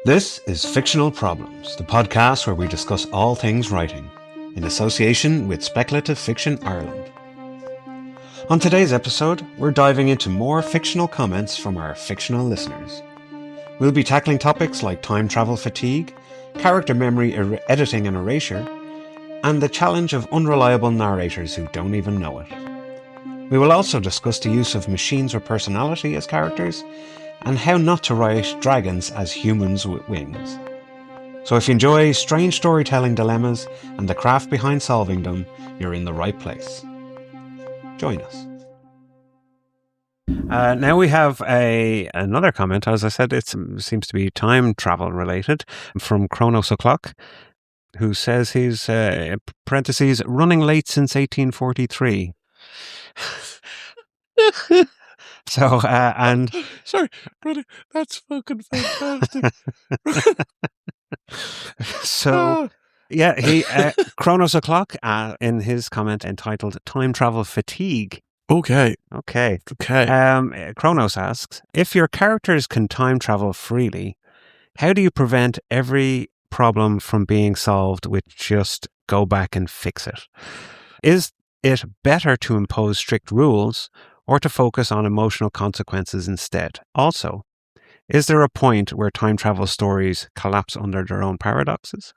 This is Fictional Problems, the podcast where we discuss all things writing, in association with Speculative Fiction Ireland. On today's episode, we're diving into more fictional comments from our fictional listeners. We'll be tackling topics like time travel fatigue, character memory editing and erasure, and the challenge of unreliable narrators who don't even know it. We will also discuss the use of machines with personality as characters, and how not to write dragons as humans with wings. So if you enjoy strange storytelling dilemmas and the craft behind solving them, you're in the right place. Join us. Now we have another comment. As I said, it seems to be time travel related, from Chronos O'Clock, who says he's, parentheses, running late since 1843. So, and... Sorry, brother, that's fucking fantastic. So, yeah, he Chronos O'Clock, in his comment entitled Time Travel Fatigue. Okay. Chronos asks, if your characters can time travel freely, how do you prevent every problem from being solved with just go back and fix it? Is it better to impose strict rules or to focus on emotional consequences instead? Also, is there a point where time travel stories collapse under their own paradoxes?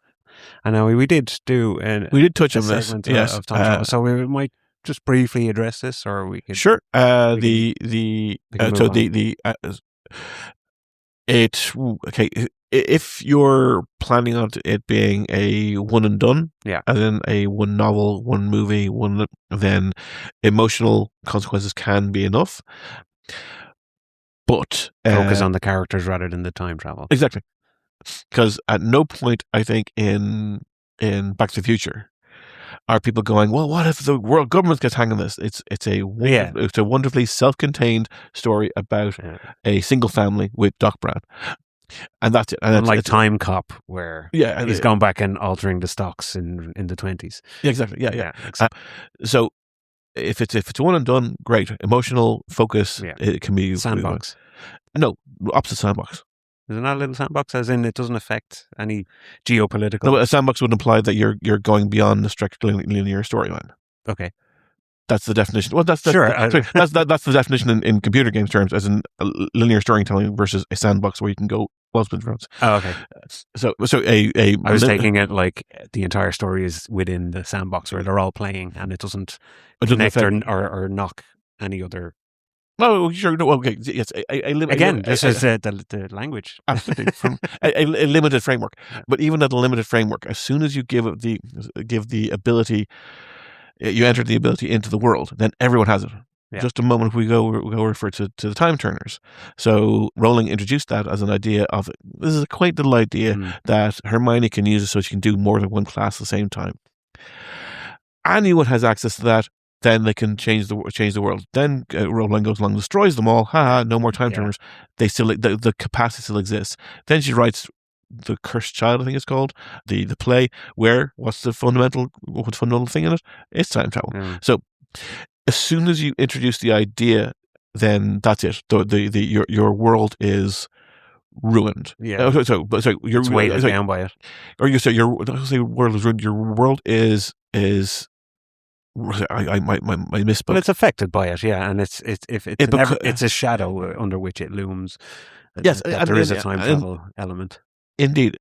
And now we did do we did touch on this, yes. Of time travel, so we might just briefly address this, or we could sure. If you're planning on it being a one and done, as in a one novel, one movie, then emotional consequences can be enough. But focus on the characters rather than the time travel. Exactly, because at no point, I think, in Back to the Future are people going, well, what if the world government gets hang on this? It's a wonderfully self-contained story about a single family with Doc Brown. And that's it. And unlike Time Cop, where he's gone back and altering the stocks in the 20s. Yeah, exactly. Yeah. So if it's a one and done, great. Emotional focus, it can be sandbox. No, opposite sandbox. Is it not a little sandbox, as in it doesn't affect any geopolitical? No, a sandbox would imply that you're going beyond the strict linear storyline. Okay. That's the definition. Well, that's sure. That's the definition in computer games terms, as in linear storytelling versus a sandbox where you can go multiple routes. Oh, okay. So I was taking it like the entire story is within the sandbox where they're all playing, and it doesn't connect or knock any other. Oh, sure. No, okay. Yes. This is the language. Absolutely. From a limited framework, but even at a limited framework, as soon as you give the ability. You enter the ability into the world, then everyone has it. Yeah. Just a moment, we go refer to the time turners. So Rowling introduced that as an idea of, this is a quaint little idea that Hermione can use it so she can do more than one class at the same time. Anyone has access to that, then they can change the world. Then Rowling goes along and destroys them all. No more time turners. They still the capacity still exists. Then she writes The Cursed Child, I think it's called, the play, where what's the fundamental thing in it? It's time travel. So as soon as you introduce the idea, then that's it. Your world is ruined. Yeah. So you're weighted down by it. Or you say your world is ruined. Your world is I misspoke. Well, it's affected by it, and it's a shadow under which it looms. Yes, there is a time travel element. Indeed,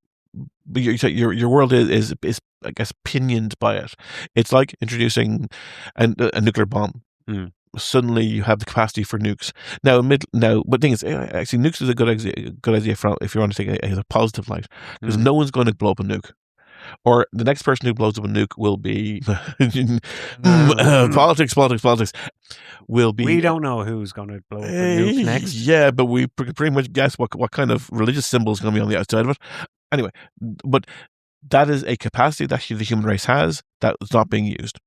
but your world is I guess pinioned by it. It's like introducing a nuclear bomb. Suddenly you have the capacity for nukes. But the thing is, actually, nukes is a good idea if you want to take it as a positive light, because no one's going to blow up a nuke. Or the next person who blows up a nuke will be politics. Will be. We don't know who's going to blow up a nuke next. Yeah, but we pretty much guess what kind of religious symbol is going to be on the outside of it. Anyway, but that is a capacity that the human race has that is not being used.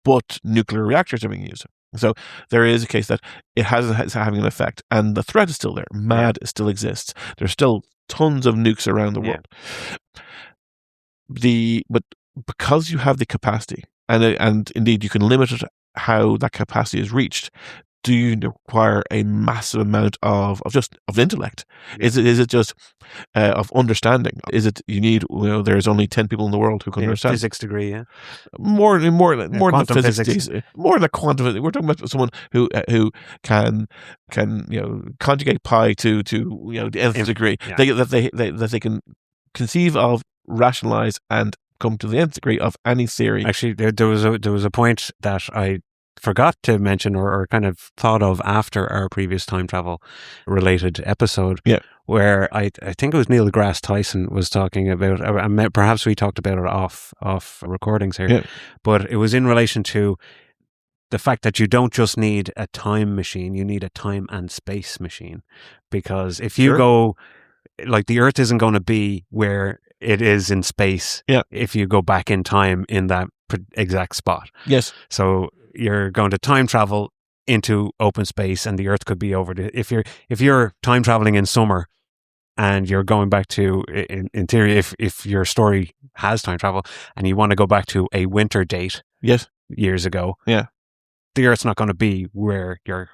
But nuclear reactors are being used. So there is a case that it's having an effect, and the threat is still there. MAD still exists. There's still tons of nukes around the world. But because you have the capacity, and indeed you can limit it how that capacity is reached, do you require a massive amount of intellect? Yeah. Is it just of understanding? Is it you need there's only 10 people in the world who can understand? Physics degree, yeah. More than the physics. more than the quantum physics. We're talking about someone who can conjugate pi to the nth degree. Yeah. That they can conceive of, rationalize, and come to the nth degree of any theory. Actually, there was a point that I forgot to mention or kind of thought of after our previous time travel related episode. Yeah. Where I think it was Neil deGrasse Tyson was talking about, perhaps we talked about it off recordings here, Yeah. but it was in relation to the fact that you don't just need a time machine, you need a time and space machine. Because if you go, like, the Earth isn't going to be where it is in space if you go back in time in that exact spot. Yes. So you're going to time travel into open space, and the Earth could be over. If you're time traveling in summer, and you're going back to, in theory, if your story has time travel, and you want to go back to a winter date, years ago, the Earth's not going to be where your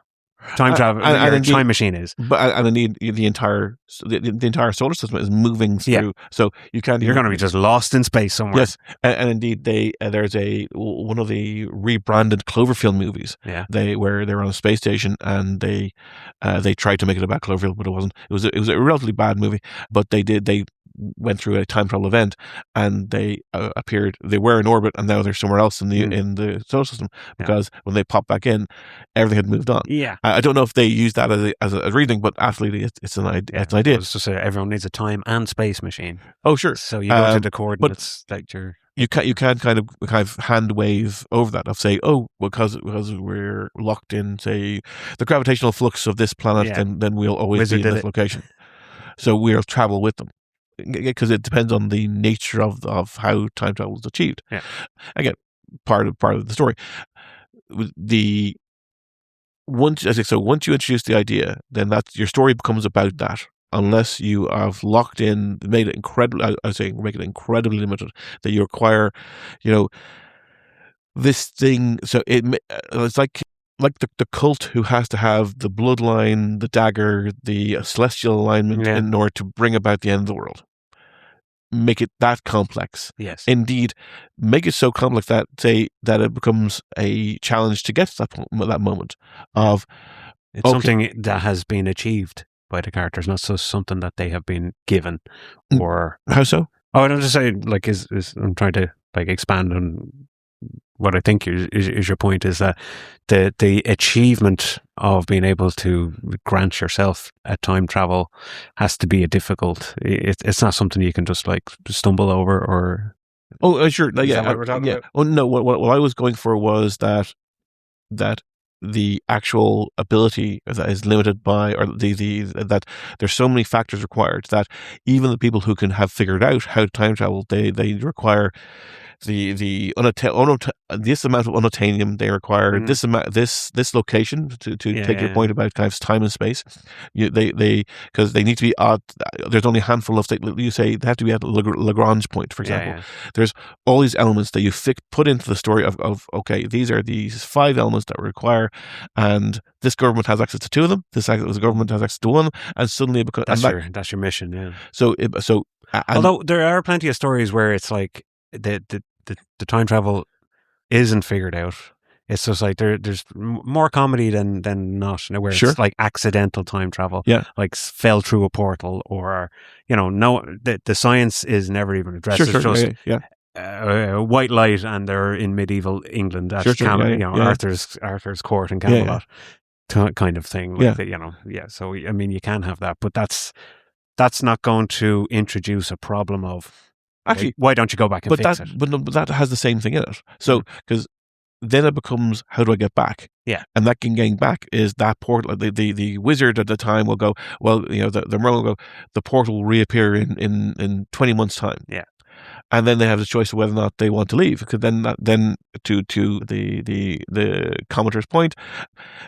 time travel time machine is. But and indeed, the entire solar system is moving through. So you're going to be just lost in space somewhere. Yes, and indeed, there's one of the rebranded Cloverfield movies. Yeah, where they were on a space station, and they tried to make it about Cloverfield, but it wasn't. It was a relatively bad movie. But they went through a time travel event, and they appeared. They were in orbit, and now they're somewhere else in the solar system, because when they popped back in, everything had moved on. Yeah, I don't know if they use that as a reading, but absolutely, it's an idea. It's an idea. It's just everyone needs a time and space machine. Oh, sure. So you go to the coordinates that you're. You can kind of hand wave over that of say, because we're locked in, say, the gravitational flux of this planet, then we'll always be in this location. So we'll travel with them, because it depends on the nature of how time travel is achieved. Yeah. Again, part of the story. Once you introduce the idea, then your story becomes about that. Unless you have locked in, made it incredibly, make it incredibly limited, that you require, this thing. So it's like the cult who has to have the bloodline, the dagger, the celestial alignment in order to bring about the end of the world. Make it that complex. Yes. Indeed, make it so complex that it becomes a challenge to get to that moment of. It's something that has been achieved by the characters, not so something that they have been given. Or how so? Oh, I don't just say I'm trying to expand on what I think is your point, is that the achievement of being able to grant yourself a time travel has to be a difficult. It's not something you can just stumble over or. Oh, sure. Is that what we're talking about? Oh no, what I was going for was that the actual ability that is limited by, or that there's so many factors required that even the people who can have figured out how to time travel, they require this amount of unobtainium. They require this location to take your point about kind of time and space. Because they need to be odd. There's only a handful of you say they have to be at a Lagrange point, for example. There's all these elements that you put into the story of okay, these are these 5 elements that we require, and this government has access to 2 of them. This government has access to 1, and suddenly it becomes that's your mission. Yeah. Although there are plenty of stories where it's like the time travel isn't figured out. It's just like there's more comedy than not, where it's like accidental time travel, like fell through a portal, or the science is never even addressed. It's just white light, and they're in medieval England at Arthur's court in Camelot, kind of thing. So I mean, you can have that, but that's not going to introduce a problem of. Actually, why don't you go back and fix it? But that has the same thing in it. So, because then it becomes, how do I get back? Yeah. And that getting back is that portal. The wizard at the time will go, well, the merlin will go, the portal will reappear in 20 months' time. Yeah. And then they have the choice of whether or not they want to leave. Because then to the commenter's point,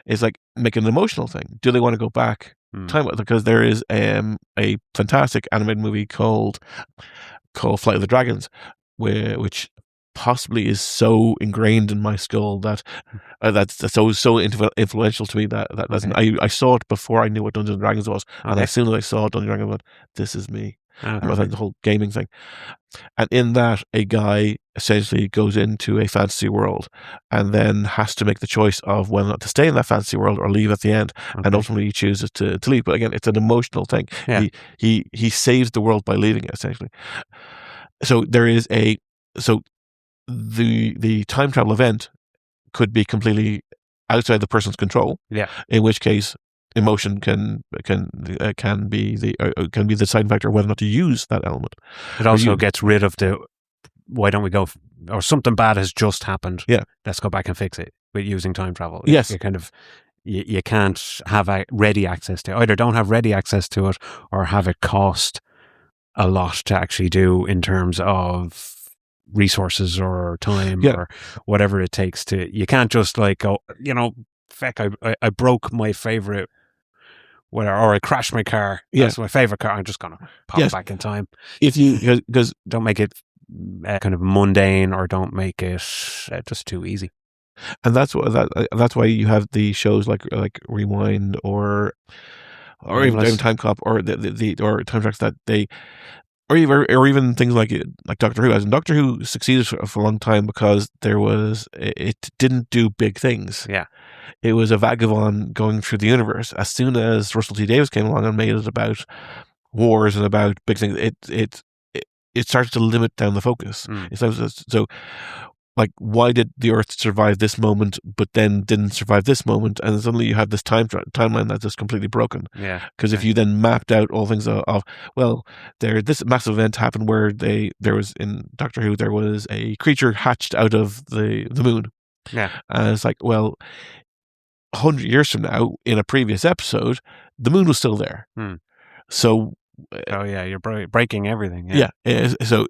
is like make it an emotional thing. Do they want to go back? Time, because there is a fantastic animated movie called Flight of the Dragons, which possibly is so ingrained in my skull that that's so influential to me that I saw it before I knew what Dungeons and Dragons was, and as soon as I saw Dungeons and Dragons, I went, "This is me." Like the whole gaming thing. And in that, a guy essentially goes into a fantasy world and then has to make the choice of whether or not to stay in that fantasy world or leave at the end. And ultimately he chooses to leave. But again, it's an emotional thing. Yeah. He saves the world by leaving it, essentially. So there is the time travel event could be completely outside the person's control. Yeah. In which case, emotion can be the deciding factor of whether or not to use that element. It also gets rid of the why don't we go or something bad has just happened. Yeah, let's go back and fix it with using time travel. Yes, you kind of you can't have ready access to it. Either don't have ready access to it or have it cost a lot to actually do in terms of resources or time or whatever it takes to. You can't just like go, feck, I broke my favorite. Or I crashed my car. That's my favorite car. I'm just gonna pop back in time. If you because don't make it kind of mundane, or don't make it just too easy. And that's why you have the shows like Rewind or even Time Cop or the or Time Tracks that they. Or even things like Doctor Who. As in Doctor Who succeeded for a long time because it didn't do big things. Yeah. It was a vagabond going through the universe. As soon as Russell T Davies came along and made it about wars and about big things, it started to limit down the focus. So, like, why did the Earth survive this moment, but then didn't survive this moment? And suddenly you have this timeline that's just completely broken. Yeah. Because if you then mapped out all things this massive event happened where there was in Doctor Who there was a creature hatched out of the moon. Yeah. And it's like, well, 100 years from now, in a previous episode, the moon was still there. So, you're breaking everything. Yeah. So,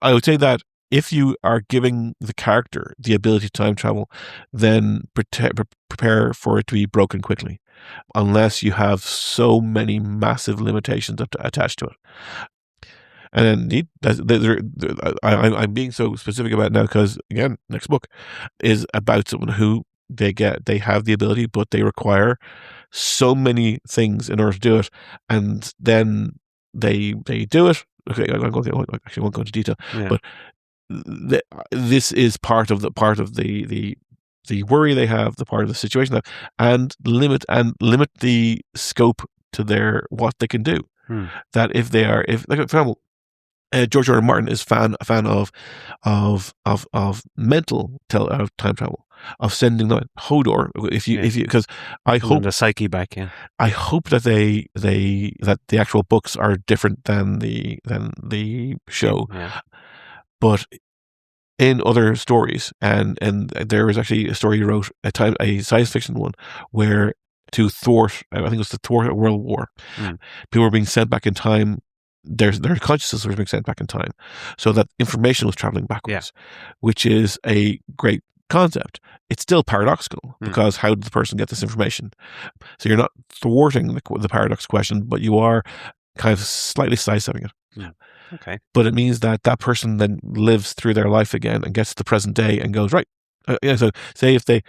I would say that if you are giving the character the ability to time travel, then prepare for it to be broken quickly, unless you have so many massive limitations attached to it. And then I'm being so specific about it now because, again, next book is about someone who they have the ability, but they require so many things in order to do it, and then they do it. Okay, I won't go into detail, but this is part of the worry they have, the part of the situation they have, and limit the scope to what they can do. That if like, for example, George R. R. Martin is a fan of mental time travel, of sending the Hodor. If you because I hope the psyche back. Yeah, I hope that that the actual books are different than the show. Yeah. But in other stories, and there was actually a story he wrote, a science fiction one, where to thwart, I think it was to thwart a world war, people were being sent back in time. Their consciousness was being sent back in time, so that information was traveling backwards, which is a great concept. It's still paradoxical because how did the person get this information? So you're not thwarting the paradox question, but you are kind of slightly sidestepping it. Okay. But it means that person then lives through their life again and gets to the present day and goes, right. So say if they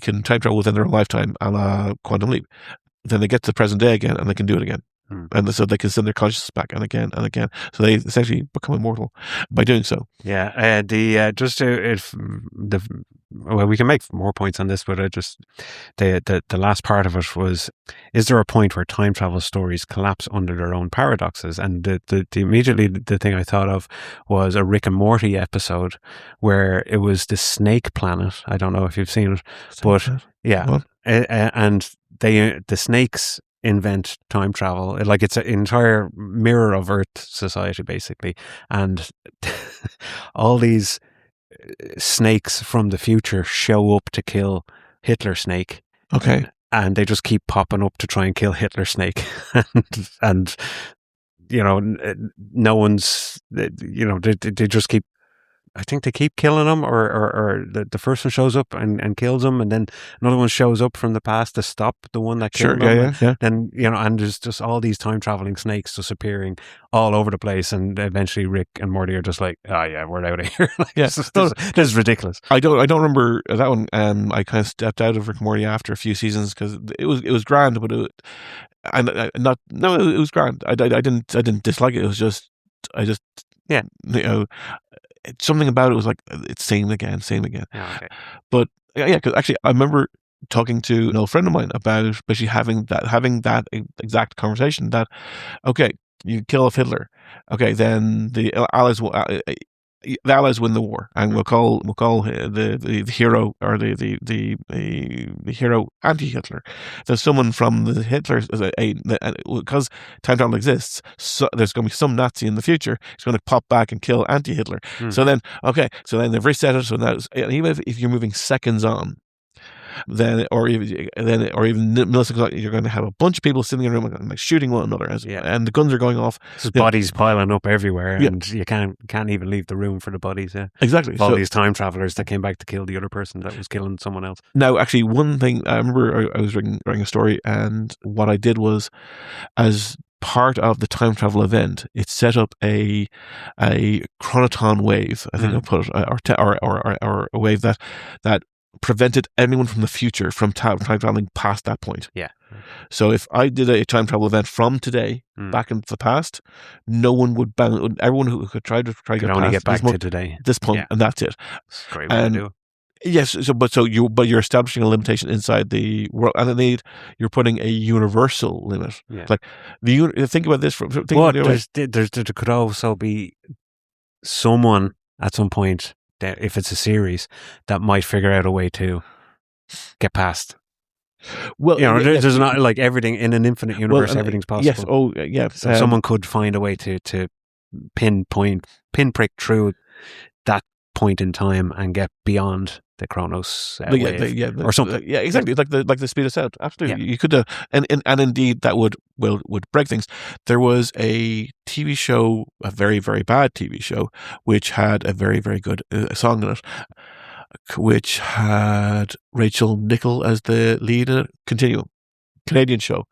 can time travel within their own lifetime, a la Quantum Leap, then they get to the present day again and they can do it again. And so they can send their consciousness back and again and again. So they essentially become immortal by doing so. Yeah. We can make more points on this, but the last part of it was: is there a point where time travel stories collapse under their own paradoxes? And immediately the thing I thought of was a Rick and Morty episode where it was the snake planet. I don't know if you've seen it, but yeah, and the snakes invent time travel. Like, it's an entire mirror of Earth society, basically, and all these snakes from the future show up to kill Hitler Snake. Okay. And they just keep popping up to try and kill Hitler Snake. and no one's, they just keep I think they keep killing him, or the first one shows up and kills him, and then another one shows up from the past to stop the one that killed him. Yeah. Then, and there's just all these time traveling snakes just appearing all over the place, and eventually Rick and Morty are just like, oh yeah, we're out of here. This is ridiculous. I don't remember that one. I kind of stepped out of Rick and Morty after a few seasons because it was grand, but it was grand. I didn't dislike it. It was just something about it was like it's same again. Yeah, okay. But because actually I remember talking to an old friend of mine about basically having that exact conversation that, okay, you kill off Hitler, okay, then the Allies win the war, and we'll call the hero, or the hero anti-Hitler. There's someone from the Hitler, because time travel exists, so there's going to be some Nazi in the future who's going to pop back and kill anti-Hitler. So then they've reset it. So now, even if you're moving seconds on, then or even milliseconds, you're going to have a bunch of people sitting in a room and like shooting one another, and the guns are going off. There's bodies piling up everywhere, and you can't even leave the room for the bodies. Yeah, exactly. All these time travelers that came back to kill the other person that was killing someone else. Now, actually, one thing I remember, I was writing a story, and what I did was, as part of the time travel event, it set up a chronoton wave. I think I put it, or a wave that prevented anyone from the future from time traveling past that point. Yeah. So if I did a time travel event from today back into the past, no one would everyone who could try to could only get back to today. This point, and that's it. It's a great way to do it. Yes, you're establishing a limitation inside the world, and then you're putting a universal limit. Yeah. Like think about this. There could also be someone at some point, if it's a series, that might figure out a way to get past. Well, there's not like everything in an infinite universe. Everything's possible. Yes. Oh, yeah. So someone could find a way to pinprick through that point in time and get beyond the Chronos wave, or something. Yeah, exactly. Like the speed of sound. Absolutely, you could, and indeed that would break things. There was a TV show, a very, very bad TV show, which had a very, very good song in it, which had Rachel Nicholl as the lead in it. Continuum, Canadian show.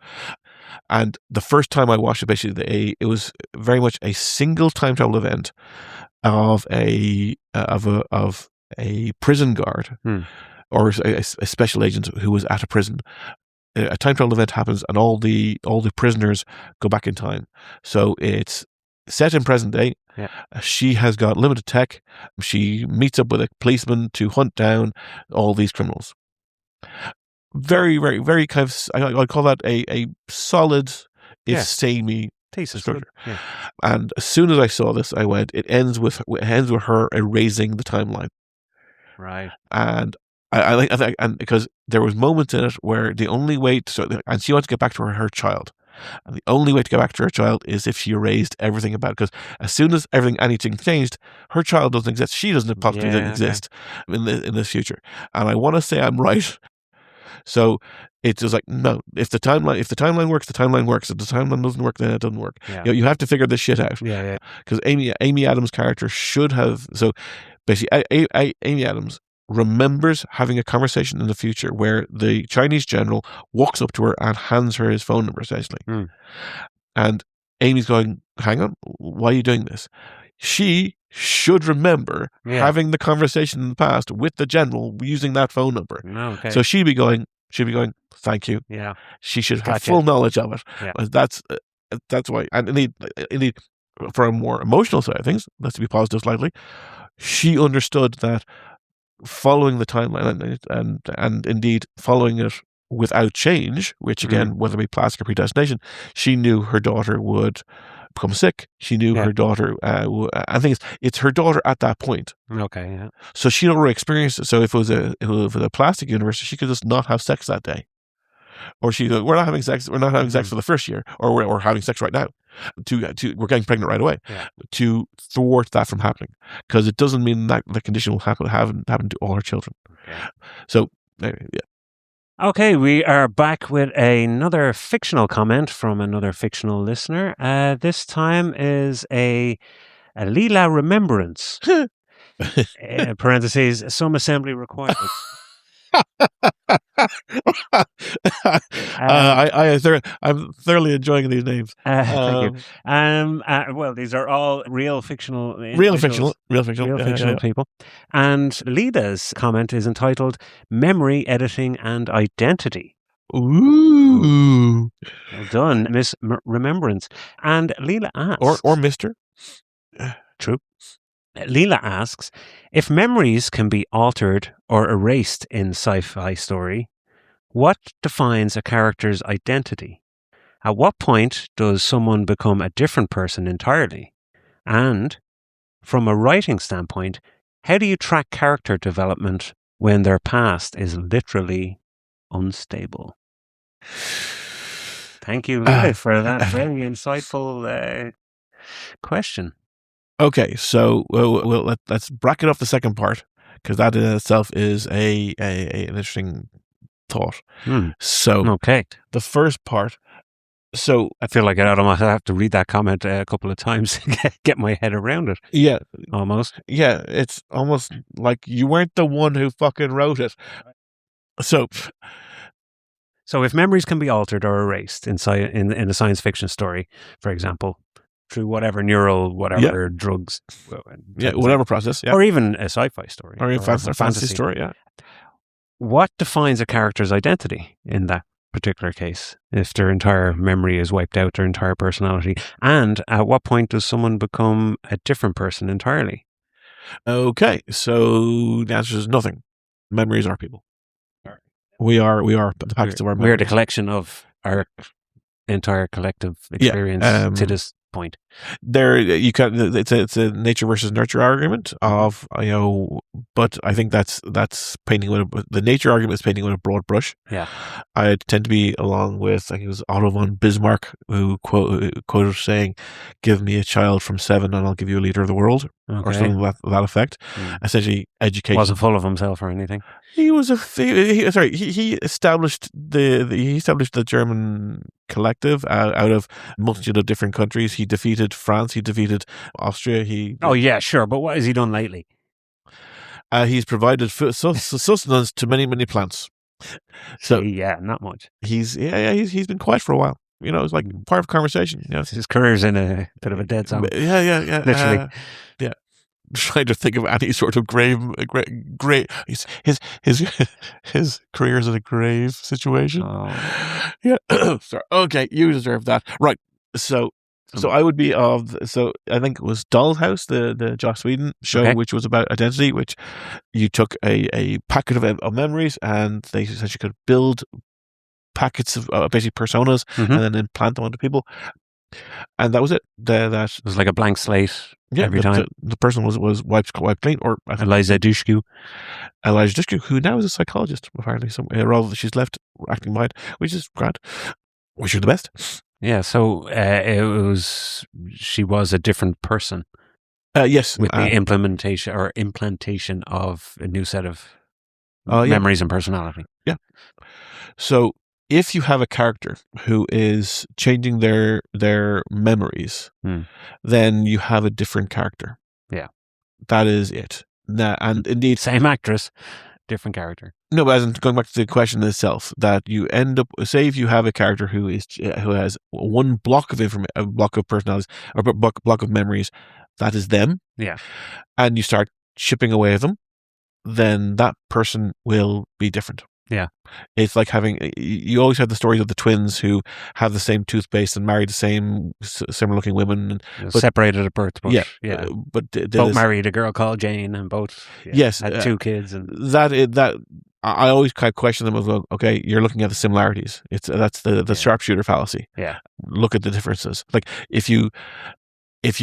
And the first time I watched it, basically, it was very much a single time travel event of a prison guard or a special agent who was at a prison. A time travel event happens, and all the prisoners go back in time. So it's set in present day. Yeah. She has got limited tech. She meets up with a policeman to hunt down all these criminals. Very, very, very kind of, I'd call that a solid, if samey thesis structure. Yeah. And as soon as I saw this, I went, it ends with her erasing the timeline. Right. And I think, and because there was moments in it where the only way and she wants to get back to her child. And the only way to get back to her child is if she erased everything about it. Because as soon as anything changed, her child doesn't exist. She doesn't possibly exist in this future. And I want to say I'm right. So it's just like, no, if the timeline works, the timeline works. If the timeline doesn't work, then it doesn't work. Yeah. You have to figure this shit out. Yeah. Because Amy Adams' character should have. So basically, Amy Adams remembers having a conversation in the future where the Chinese general walks up to her and hands her his phone number, essentially. And Amy's going, hang on, why are you doing this? She should remember having the conversation in the past with the general using that phone number. Okay. So she'd be going, thank you. Yeah. She should have full knowledge of it. Yeah. That's why. And indeed, for a more emotional side of things, let's be positive slightly, she understood that following the timeline and indeed following it without change, which again, whether it be plastic or predestination, she knew her daughter would become sick. She knew her daughter. I think it's her daughter at that point. Okay, yeah. So she already experienced it. So if it was a plastic universe, she could just not have sex that day, or we're not having sex. We're not having sex for the first year, or we're having sex right now. We're getting pregnant right away. To thwart that from happening, because it doesn't mean that the condition will happen to all her children. Okay. So Okay, we are back with another fictional comment from another fictional listener. This time is a Leela remembrance. Parentheses, some assembly required. I'm thoroughly enjoying these names. Thank you. Well, these are all real fictional Real fictional people. And Leela's comment is entitled "Memory Editing and Identity." Ooh. Well done, Miss Remembrance. And Leela asks, or Mister. True. Leela asks, if memories can be altered or erased in sci-fi story, what defines a character's identity? At what point does someone become a different person entirely? And from a writing standpoint, how do you track character development when their past is literally unstable? Thank you, Leela, for that very insightful question. Okay, so let's bracket off the second part, because that in itself is an interesting thought. So okay, the first part. So I feel like I almost have to read that comment a couple of times to get my head around it. Yeah, almost. Yeah, it's almost like you weren't the one who fucking wrote it. So if memories can be altered or erased in a science fiction story, for example, through whatever drugs, whatever process, or even a sci-fi story, or a fantasy story, what defines a character's identity in that particular case? If their entire memory is wiped out, their entire personality, and at what point does someone become a different person entirely? Okay, so the answer is nothing. Memories are people. We are the packets of our memories. We're the collection of our entire collective experience to this point. It's a nature versus nurture argument of, but I think that's painting with the nature argument is painting with a broad brush. Yeah, I tend to be along with, I think it was Otto von Bismarck who quoted saying, "Give me a child from 7 and I'll give you a leader of the world," or something to that effect. Essentially, education. Wasn't full of himself or anything. He was he established the German collective out of a multitude of different countries. He defeated France. He defeated Austria. Oh yeah, sure. But what has he done lately? He's provided sustenance to many plants. So yeah, not much. He's been quiet for a while. It's like part of conversation. His career's in a bit of a dead zone. Yeah. Literally. Trying to think of any sort of grave. His career's in a grave situation. Oh. Yeah. Sorry. Okay, you deserve that. Right. So I would be I think it was Dollhouse, the Joss Whedon show, which was about identity, which you took a packet of memories and they said you could build packets of basic personas and then implant them onto people. And that was it. That was like a blank slate every time. The person was wiped clean. Or Eliza Dushku, who now is a psychologist, apparently. Rather, she's left acting mind, which is grand. Wish her the best. Yeah, so she was a different person. Yes. With the implantation of a new set of memories and personality. Yeah. So if you have a character who is changing their memories, then you have a different character. Yeah. That is it. And indeed, same actress, different character. No, but as going back to the question itself, that you end up, say if you have a character who has one block of information, a block of personalities, or a block of memories, that is them. Yeah. And you start chipping away at them, then that person will be different. Yeah. It's like you always have the stories of the twins who have the same toothpaste and married the same similar looking women. But separated at birth. But, but both married a girl called Jane and both had 2 kids. And that I always kind of question them as well. Okay, you're looking at the similarities. That's the sharpshooter fallacy. Yeah. Look at the differences. Like if you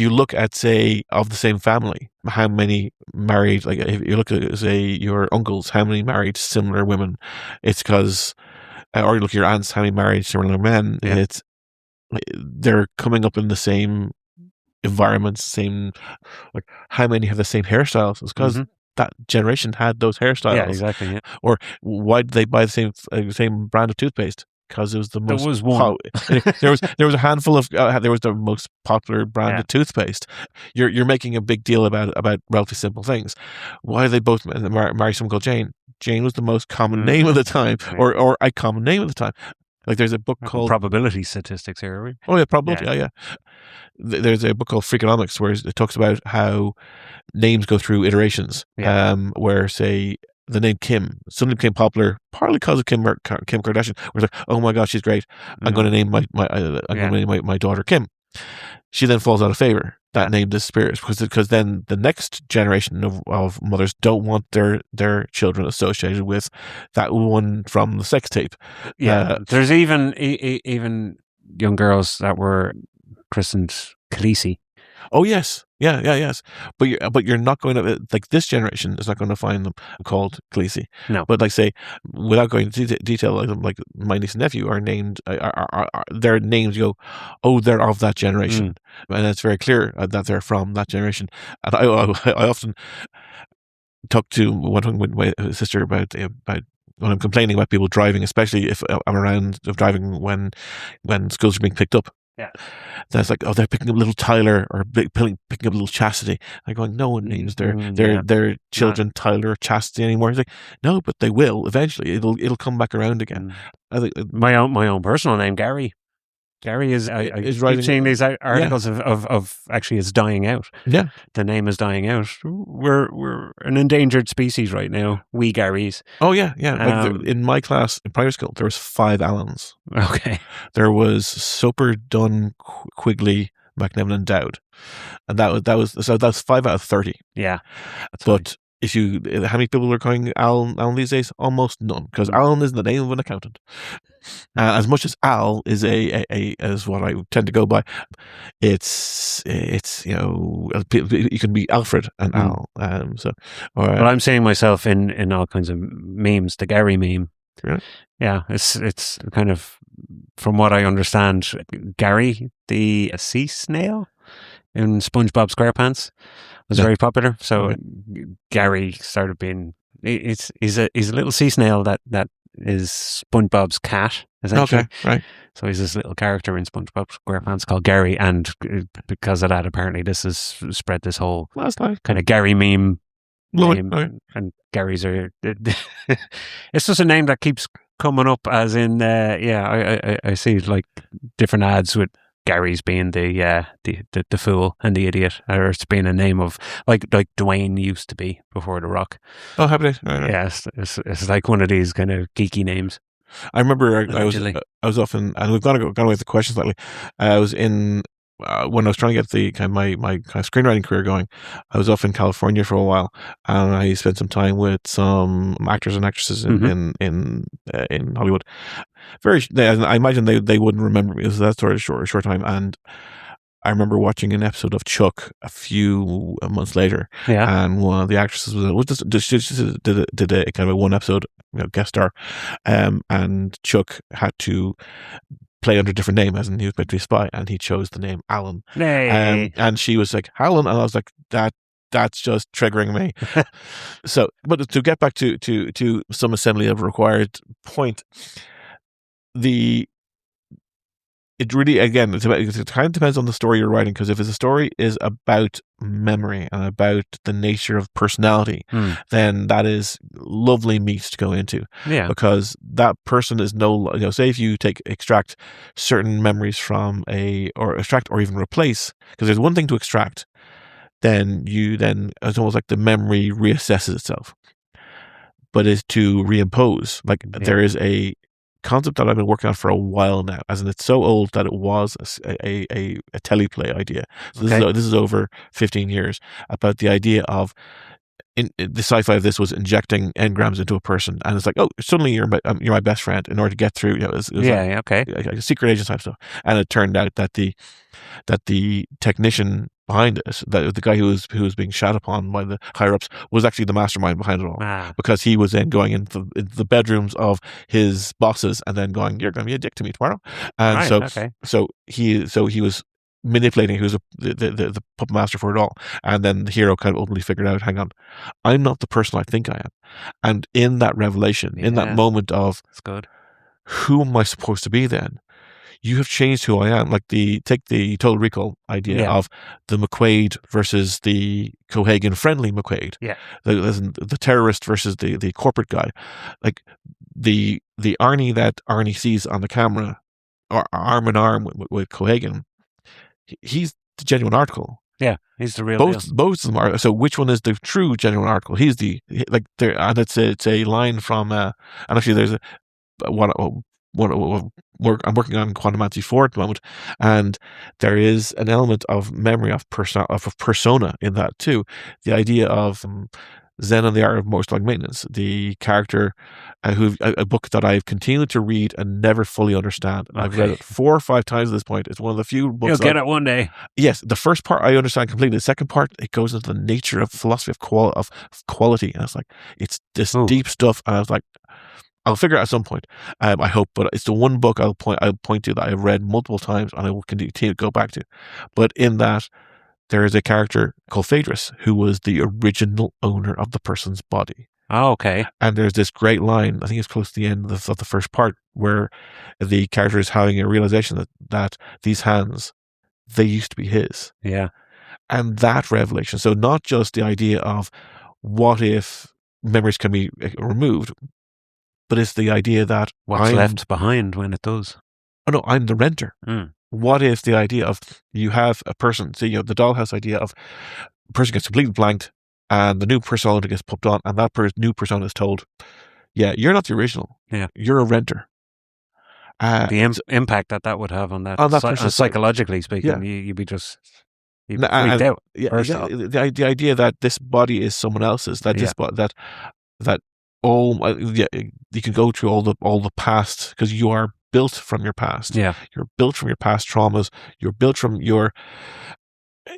look at, say, of the same family, how many married, like if you look at, say, your uncles, how many married similar women, it's because, or you look at your aunts, how many married similar men, they're coming up in the same environments, like how many have the same hairstyles? It's because that generation had those hairstyles. Yeah, exactly. Yeah. Or why did they buy the same brand of toothpaste? because it was the There most. was one. There was a handful of. There was the most popular brand of toothpaste. You're making a big deal about relatively simple things. Why did they both marry someone called Jane? Jane was the most common name at the time, or a common name at the time. Like there's a book called Probability Statistics here, are we? Oh yeah, probability. Yeah. There's a book called Fictional Comments where it talks about how names go through iterations. Where say the name Kim suddenly became popular partly because of Kim Kardashian. Where it's like, oh my gosh, she's great. I'm going to name my daughter Kim. She then falls out of favor. That name disappears because then the next generation of mothers don't want their children associated with that one from the sex tape. There's even young girls that were christened Khaleesi. Oh yes, yes. But you're not going to, like, this generation is not going to find them called Khaleesi. No. But like, say, without going into detail, like my niece and nephew are named. Their names go, oh, they're of that generation, and it's very clear that they're from that generation. And I often talk to with my sister about when I'm complaining about people driving, especially if I'm around driving when schools are being picked up. Yeah. That's like, oh, they're picking up little Tyler or picking up little Chastity. I'm going, no one names their children Tyler or Chastity anymore. He's like, no, but they will eventually. It'll come back around again. I think my own personal name, Gary. Gary is. I keep seeing these articles of actually it's dying out. Yeah, the name is dying out. We're an endangered species right now. We Garys. Oh yeah. In my class in primary school, there was 5 Allens. Okay. There was Soper, Dunn, Quigley, McNevin, and Dowd, and that's 5 out of 30. Yeah, but if you, how many people are calling Alan these days? Almost none, because Alan is the name of an accountant. As much as Al is as what I tend to go by, it's you can be Alfred and Al. But I'm seeing myself in all kinds of memes. The Gary meme. Really? Yeah, it's kind of, from what I understand, Gary the sea snail in SpongeBob SquarePants was very popular. So Gary started being he's a little sea snail that is SpongeBob's cat, essentially. Okay, right. So he's this little character in SpongeBob SquarePants called Gary, and because of that, apparently this has spread this whole kind of Gary meme. And Gary's are it's just a name that keeps coming up, as in I see like different ads with Gary's being the fool and the idiot, or it's being a name of like Dwayne used to be before The Rock. Oh, happy days. Right. Yeah, it's like one of these kind of geeky names. I remember I was often, and we've gone away with the questions slightly. I was in when I was trying to get the kind of my kind of screenwriting career going. I was off in California for a while, and I spent some time with some actors and actresses in Hollywood. I imagine they wouldn't remember me. It was that sort of short time, and I remember watching an episode of Chuck a few months later, and one of the actresses did a kind of a one episode guest star, and Chuck had to play under a different name, as in he was meant to be a spy, and he chose the name Alan. And she was like, Alan, and I was like, that's just triggering me. So, but to get back to some assembly of required point, it really, again, it kind of depends on the story you're writing, because if the story is about memory and about the nature of personality, then that is lovely meat to go into. Yeah. Because that person is say if you extract certain memories from or even replace, because there's one thing to extract, then it's almost like the memory reassesses itself. But is to reimpose, there is a concept that I've been working on for a while now, as in it's so old that it was a teleplay idea. So this is over 15 years, about the idea of the sci-fi of this was injecting engrams into a person, and it's like, oh, suddenly you're my best friend in order to get through. Like secret agent type stuff. And it turned out that the technician behind it, that the guy who was being shot upon by the higher ups, was actually the mastermind behind it all. Because he was then going into the bedrooms of his bosses and then going, "You're going to be a dick to me tomorrow." And so he was manipulating, who's the puppet master for it all. And then the hero kind of ultimately figured out, hang on, I'm not the person I think I am. And in that revelation, in that moment of, it's good. who am I supposed to be then? You have changed who I am. Like take the Total Recall idea of the McQuaid versus the Cohagen friendly McQuaid. Yeah. The terrorist versus the corporate guy. Like the Arnie that Arnie sees on the camera, or arm in arm with Cohagen, he's the genuine article. Yeah, he's the real both deal. Both of them are. So which one is the true genuine article? He's and it's a line from and actually there's I'm working on Quantumancy 4 at the moment, and there is an element of memory of persona in that too. The idea of Zen and the Art of Motorcycle Maintenance, the character a book that I've continued to read and never fully understand. Okay. I've read it 4 or 5 times at this point. It's one of the few books. You'll get it one day. Yes, the first part I understand completely. The second part, it goes into the nature of philosophy of quality, and it's like it's this deep stuff. And I was like, I'll figure it out at some point. I hope, but it's the one book I'll point to that I've read multiple times and I will continue to go back to. But in that, there is a character called Phaedrus who was the original owner of the person's body. Oh, okay. And there's this great line, I think it's close to the end of the first part, where the character is having a realization that these hands, they used to be his. Yeah. And that revelation, so not just the idea of what if memories can be removed, but it's the idea that what's left behind when it does. Oh no, I'm the renter. What if the idea of you have a person, so the dollhouse idea of a person gets completely blanked and the new persona gets popped on, and that new persona is told, yeah, you're not the original. Yeah. You're a renter. The impact that would have on that person, psychologically speaking, you'd be just freaked out. Yeah, the idea that this body is someone else's, that this that you can go through all the past, because you are built from your past. Yeah, you're built from your past traumas. You're built from your.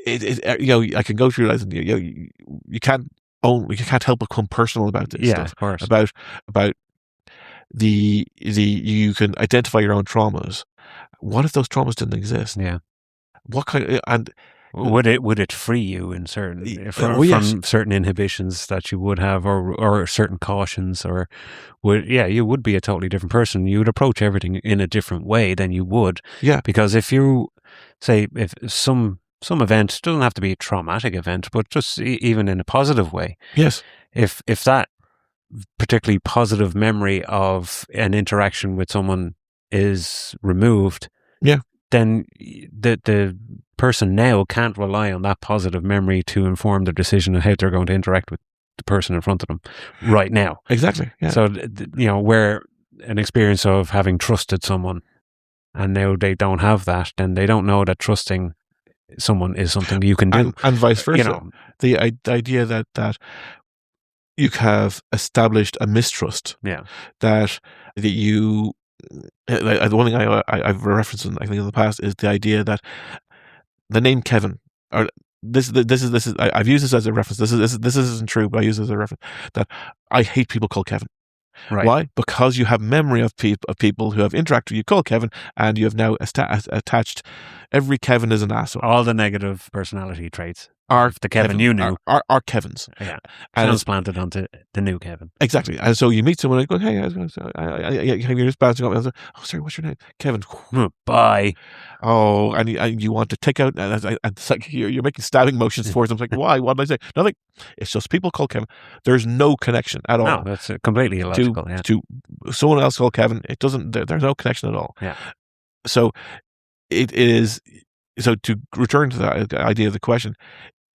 I can go through that. You can't help but become personal about this stuff. Of course. About you can identify your own traumas. What if those traumas didn't exist? Yeah. What kind and. Would it free you in from certain inhibitions that you would have, or certain cautions, or you would be a totally different person. You would approach everything in a different way than you would. Yeah. Because if you say if some event doesn't have to be a traumatic event, but just even in a positive way. Yes. If that particularly positive memory of an interaction with someone is removed. Yeah. Then the person now can't rely on that positive memory to inform their decision of how they're going to interact with the person in front of them right now. Exactly. Yeah. So, where an experience of having trusted someone and now they don't have that, then they don't know that trusting someone is something you can do. And vice versa. The idea that you have established a mistrust. Yeah. That you... the one thing I've referenced I think in the past is the idea that the name Kevin, or this is I've used this as a reference. This isn't true, but I use it as a reference that I hate people called Kevin. Right. Why? Because you have memory of people who have interacted with you called Kevin, and you have now attached every Kevin is an asshole. All the negative personality traits are the Kevin you knew are Kevins. Yeah, transplanted onto the new Kevin. Exactly. And so you meet someone and go, hey, you're just bouncing up. And I was like, oh, sorry, what's your name? Kevin. Bye. Oh, and you want to take out, and it's like you're making stabbing motions towards them. It's like, why? What did I say? Nothing. It's just people called Kevin. There's no connection at all. No, that's completely illogical. To someone else called Kevin, it doesn't. There's no connection at all. Yeah. So it is. So to return to the idea of the question,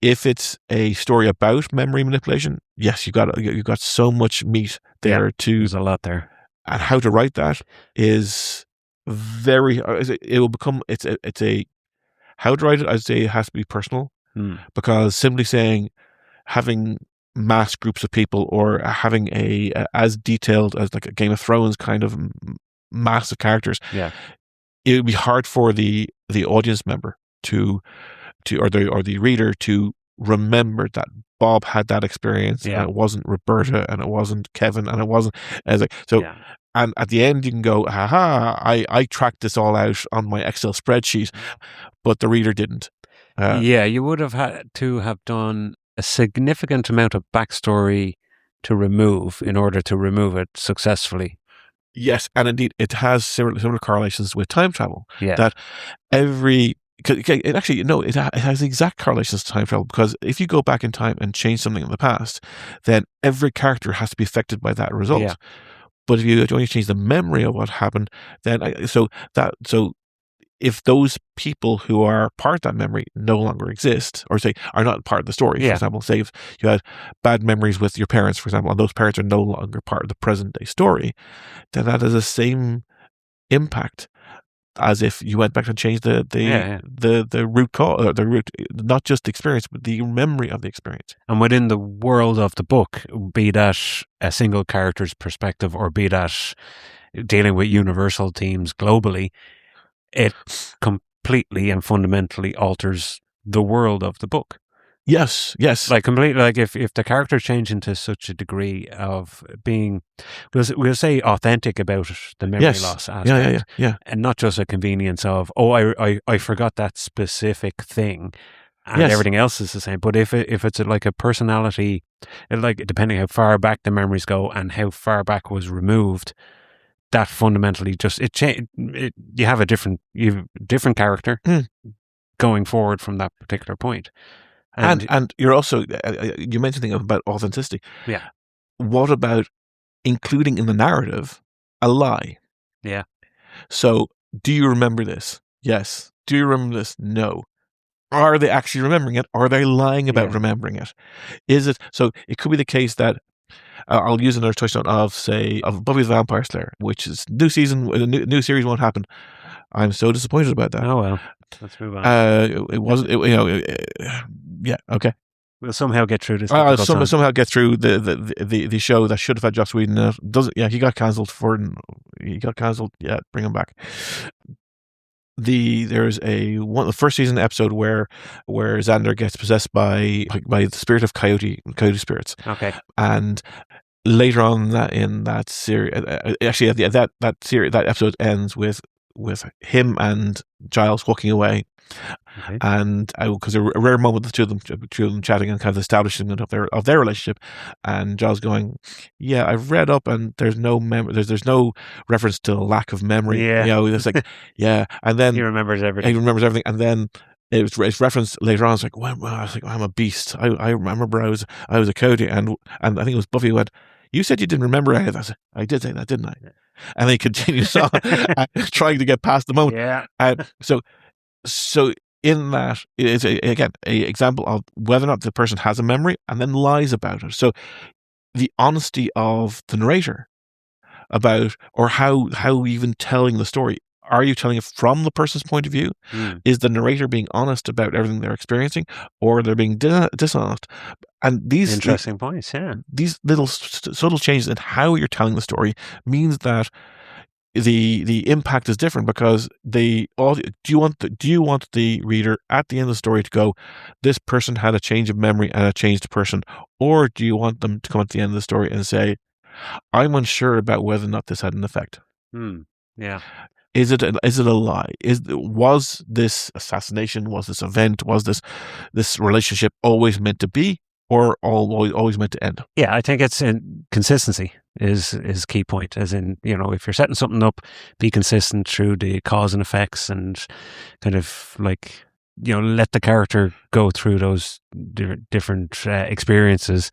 if it's a story about memory manipulation, yes, you got so much meat there there's a lot there, and how to write that is very. It will become. It's a how to write it. I'd say it has to be personal, because simply saying having mass groups of people or having a as detailed as like a Game of Thrones kind of mass of characters, it would be hard for the audience member to or the reader to remember that Bob had that experience, and it wasn't Roberta, and it wasn't Kevin, and it wasn't as like so. Yeah. And at the end, you can go, "Aha! I tracked this all out on my Excel spreadsheet," but the reader didn't. You would have had to have done a significant amount of backstory to remove in order to remove it successfully. Yes, and indeed, it has similar correlations with time travel. Yeah. That it actually, no, it has exact correlations to time travel, because if you go back in time and change something in the past, then every character has to be affected by that result. Yeah. But if you only change the memory of what happened, then if those people who are part of that memory no longer exist, or say are not part of the story, for example, say if you had bad memories with your parents, for example, and those parents are no longer part of the present day story, then that has the same impact as if you went back and changed the root cause, or the root, not just the experience, but the memory of the experience. And within the world of the book, be that a single character's perspective or be that dealing with universal themes globally, it completely and fundamentally alters the world of the book. Yes. Like completely. Like if the characters change into such a degree of being, we'll say, authentic about the memory loss aspect, and not just a convenience of, I forgot that specific thing, and everything else is the same. But if it's like a personality, like depending how far back the memories go and how far back was removed, that fundamentally just you have a different character going forward from that particular point. And you're also, you mentioned something about authenticity. Yeah. What about including in the narrative a lie? Yeah. So, do you remember this? Yes. Do you remember this? No. Are they actually remembering it? Are they lying about remembering it? Is it, so it could be the case that, I'll use another touchstone of Buffy the Vampire Slayer, which is new season, a new series won't happen. I'm so disappointed about that. Oh well, let's move on. It wasn't, yeah, okay. We'll somehow get through this. Somehow get through the show that should have had Joss Whedon in it. Doesn't? Yeah, he got cancelled for. He got cancelled. Yeah, bring him back. There's the first season episode where Xander gets possessed by the spirit of coyote spirits. Okay. And later on in that series, actually that episode ends with him and Giles walking away. Okay. And because a rare moment, the two of them chatting and kind of establishing of their relationship, and Giles going, "Yeah, I've read up, and there's no there's no reference to lack of memory. Yeah, it's like, yeah." And then he remembers everything. And then it's referenced later on. It's like, well, I was like, I'm a beast. I remember I was a coyote, and I think it was Buffy who went, "You said you didn't remember any of that." I did say that, didn't I? And they continues on trying to get past the moment. Yeah. And so in that is again a example of whether or not the person has a memory and then lies about it. So the honesty of the narrator about, or how even telling the story. Are you telling it from the person's point of view? Is the narrator being honest about everything they're experiencing, or they're being dishonest? And these interesting points, yeah. These little subtle changes in how you're telling the story means that the impact is different, because do you want the reader at the end of the story to go, this person had a change of memory and a changed person, or do you want them to come at the end of the story and say, I'm unsure about whether or not this had an effect? Yeah. Is it a lie? Was this assassination, was this event, was this relationship always meant to be, or always meant to end? Yeah, I think it's consistency is key point. As in, if you're setting something up, be consistent through the cause and effects, and kind of like, let the character go through those different experiences.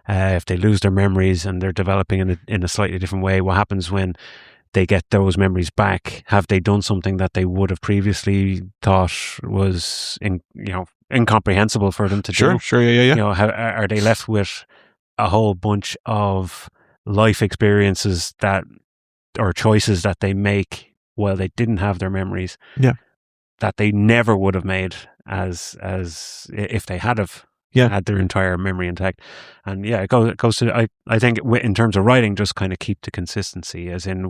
If they lose their memories and they're developing in a slightly different way, what happens when they get those memories back? Have they done something that they would have previously thought was incomprehensible for them to do? Sure, yeah. Are they left with a whole bunch of life experiences or choices that they make while they didn't have their memories? Yeah, that they never would have made as if they had had their entire memory intact. And yeah, it goes to, I think in terms of writing, just kind of keep the consistency, as in,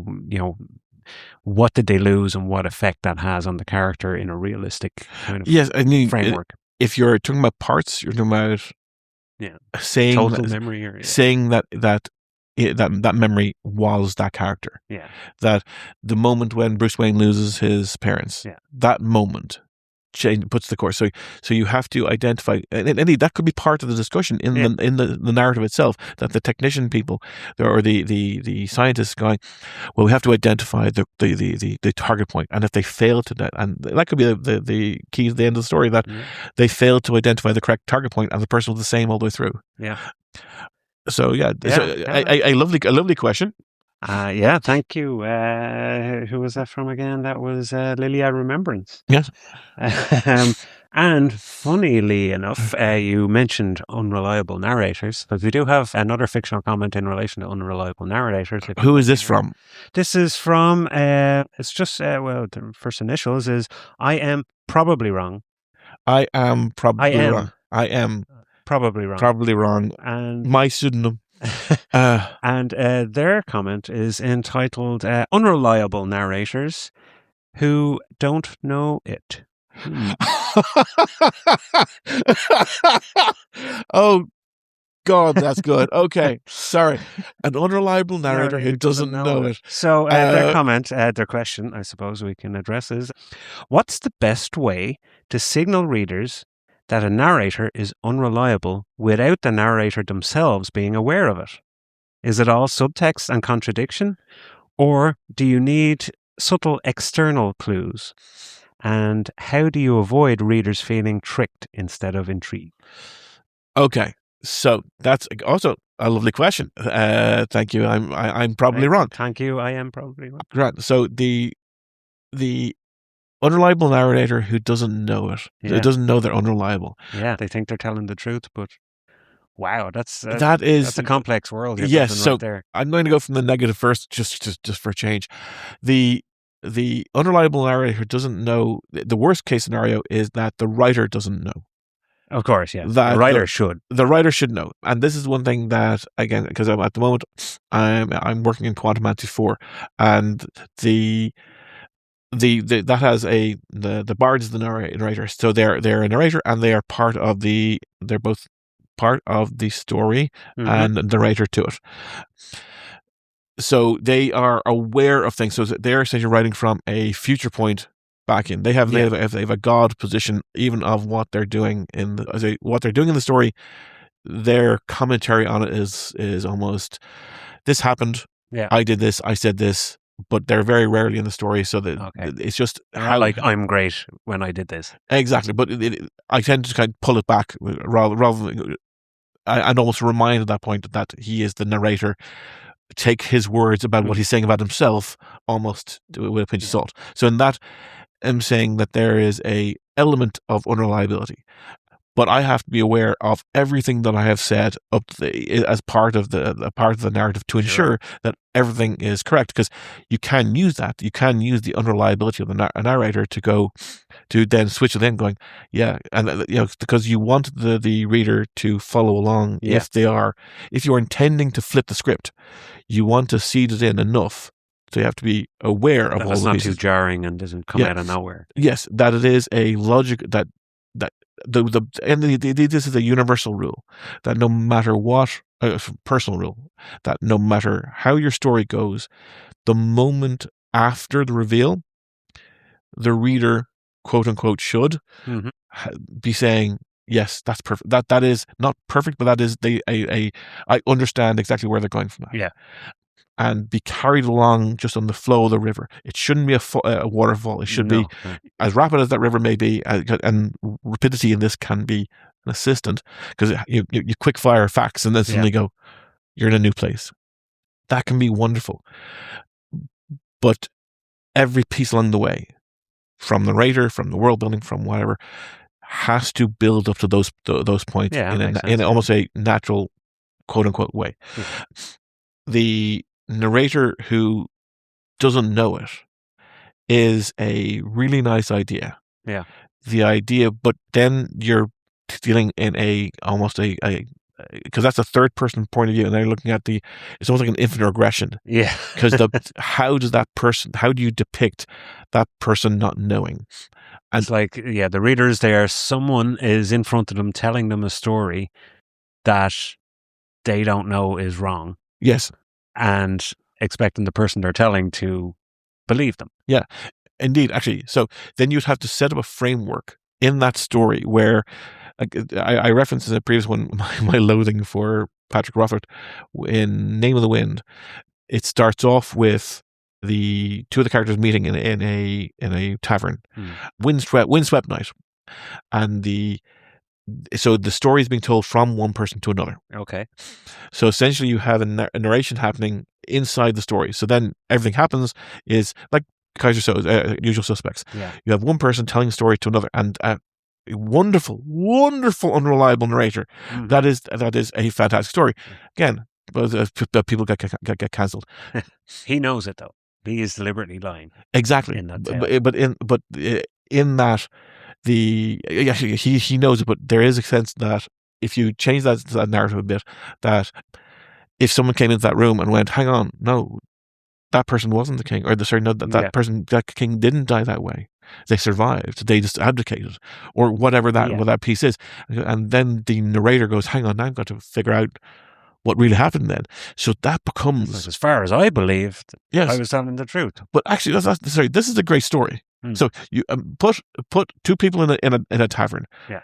what did they lose and what effect that has on the character in a realistic kind of framework. If you're talking about parts, you're talking about saying total memory, saying that memory was that character. Yeah. That the moment when Bruce Wayne loses his parents, that moment puts the course. So you have to identify, and indeed that could be part of the discussion in the narrative itself, that the technician people or the scientists going, well, we have to identify the target point, and if they fail to that, and that could be the key to the end of the story, that they failed to identify the correct target point, and the person was the same all the way through. Yeah. So a lovely question. Thank you. Who was that from again? That was Lilia Remembrance. Yes. And funnily enough, you mentioned unreliable narrators, but we do have another fictional comment in relation to unreliable narrators. Who is this from? This is from, it's just, the first initials is, I am probably wrong. I am probably wrong. I am probably wrong. Probably wrong. And my pseudonym. And their comment is entitled Unreliable Narrators Who Don't Know It. Oh, God, that's good. Okay, sorry. An unreliable narrator who doesn't know it. So their comment, their question, I suppose we can address is, what's the best way to signal readers that a narrator is unreliable without the narrator themselves being aware of it? Is it all subtext and contradiction? Or do you need subtle external clues? And how do you avoid readers feeling tricked instead of intrigued? Okay, so that's also a lovely question. Thank you. I'm probably wrong. Thank you. I am probably wrong. Right. So the unreliable narrator who doesn't know it, who doesn't know they're unreliable. Yeah, they think they're telling the truth, but wow, that's a complex world. Yes, so right there. I'm going to go from the negative first, just for a change. The unreliable narrator who doesn't know, the worst case scenario is that the writer doesn't know. Of course, yeah. The writer should. The writer should know, and this is one thing that, again, because at the moment I'm working in Quantum Fantasy 4, and the that has the bard is the narrator, so they're a narrator, and they're both part of the story and the narrator to it. So they are aware of things. So they're essentially writing from a future point back in. They have a god position even of what they're doing in the story. Their commentary on it is almost, this happened. Yeah. I did this. I said this. But they're very rarely in the story, so that it's just how, like, I'm great when I did this. Exactly, but I tend to kind of pull it back rather than, and almost remind at that point that he is the narrator. Take his words about what he's saying about himself almost with a pinch of salt. So in that, I'm saying that there is a element of unreliability. But I have to be aware of everything that I have said as part of the narrative to ensure that everything is correct. Because you can use that. You can use the unreliability of the narrator to then switch it in, going, and because you want the reader to follow along. Yeah. If you're intending to flip the script, you want to seed it in enough. So you have to be aware of all the pieces. It's not too jarring and doesn't come out of nowhere. Yes, that it is a logic that. This is a universal rule that no matter what, personal rule, that no matter how your story goes, the moment after the reveal, the reader, quote unquote, should be saying, yes, that's perfect. That is not perfect, but that is I understand exactly where they're going from that. Yeah. And be carried along just on the flow of the river. It shouldn't be a waterfall. It should be as rapid as that river may be, and rapidity in this can be an assistant, because you quick fire facts and then suddenly go, you're in a new place. That can be wonderful. But every piece along the way, from the narrator, from the world building, from whatever, has to build up to those points in almost a natural, quote unquote, way. The narrator who doesn't know it is a really nice idea. Yeah. The idea, but then you're dealing in almost because that's a third person point of view, and they're looking at it's almost like an infinite regression. Yeah. Because how do you depict that person not knowing? And it's like, the reader is there, someone is in front of them telling them a story that they don't know is wrong. Yes. And expecting the person they're telling to believe them. Yeah. Indeed, actually. So then you'd have to set up a framework in that story where, I referenced in the previous one my loathing for Patrick Rothfuss in Name of the Wind. It starts off with the two of the characters meeting in a tavern, windswept night, and so the story is being told from one person to another. Okay. So essentially, you have a narration happening inside the story. So then everything happens is like Kaiser Soze, Usual Suspects. Yeah. You have one person telling a story to another, and a wonderful, wonderful, unreliable narrator. That is a fantastic story. Again, people get cancelled. He knows it though. He is deliberately lying. Exactly. In that tale. But in that he knows it. But there is a sense that if you change that narrative a bit, that if someone came into that room and went, "Hang on, no, that person wasn't the king," or that king didn't die that way. They survived. They just abdicated, or whatever what that piece is. And then the narrator goes, "Hang on, now I've got to figure out what really happened then." So that becomes, like, as far as I believed, yes, I was telling the truth. But actually, sorry, this is a great story. So you put two people in a tavern. Yeah.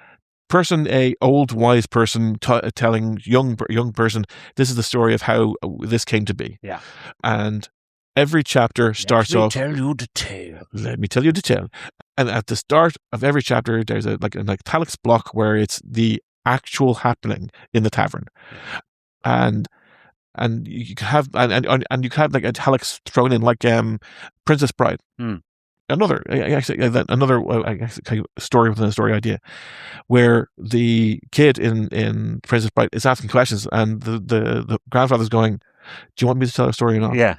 Person A, old wise person telling young person, this is the story of how this came to be. Yeah. And every chapter starts off. Let me tell you the tale. Let me tell you the tale. And at the start of every chapter, there's an italics block where it's the actual happening in the tavern, and you can have and you can have like italics thrown in, like Princess Bride. Another story within a story idea, where the kid in Princess Bride is asking questions, and the grandfather's going, "Do you want me to tell a story or not?" Yeah.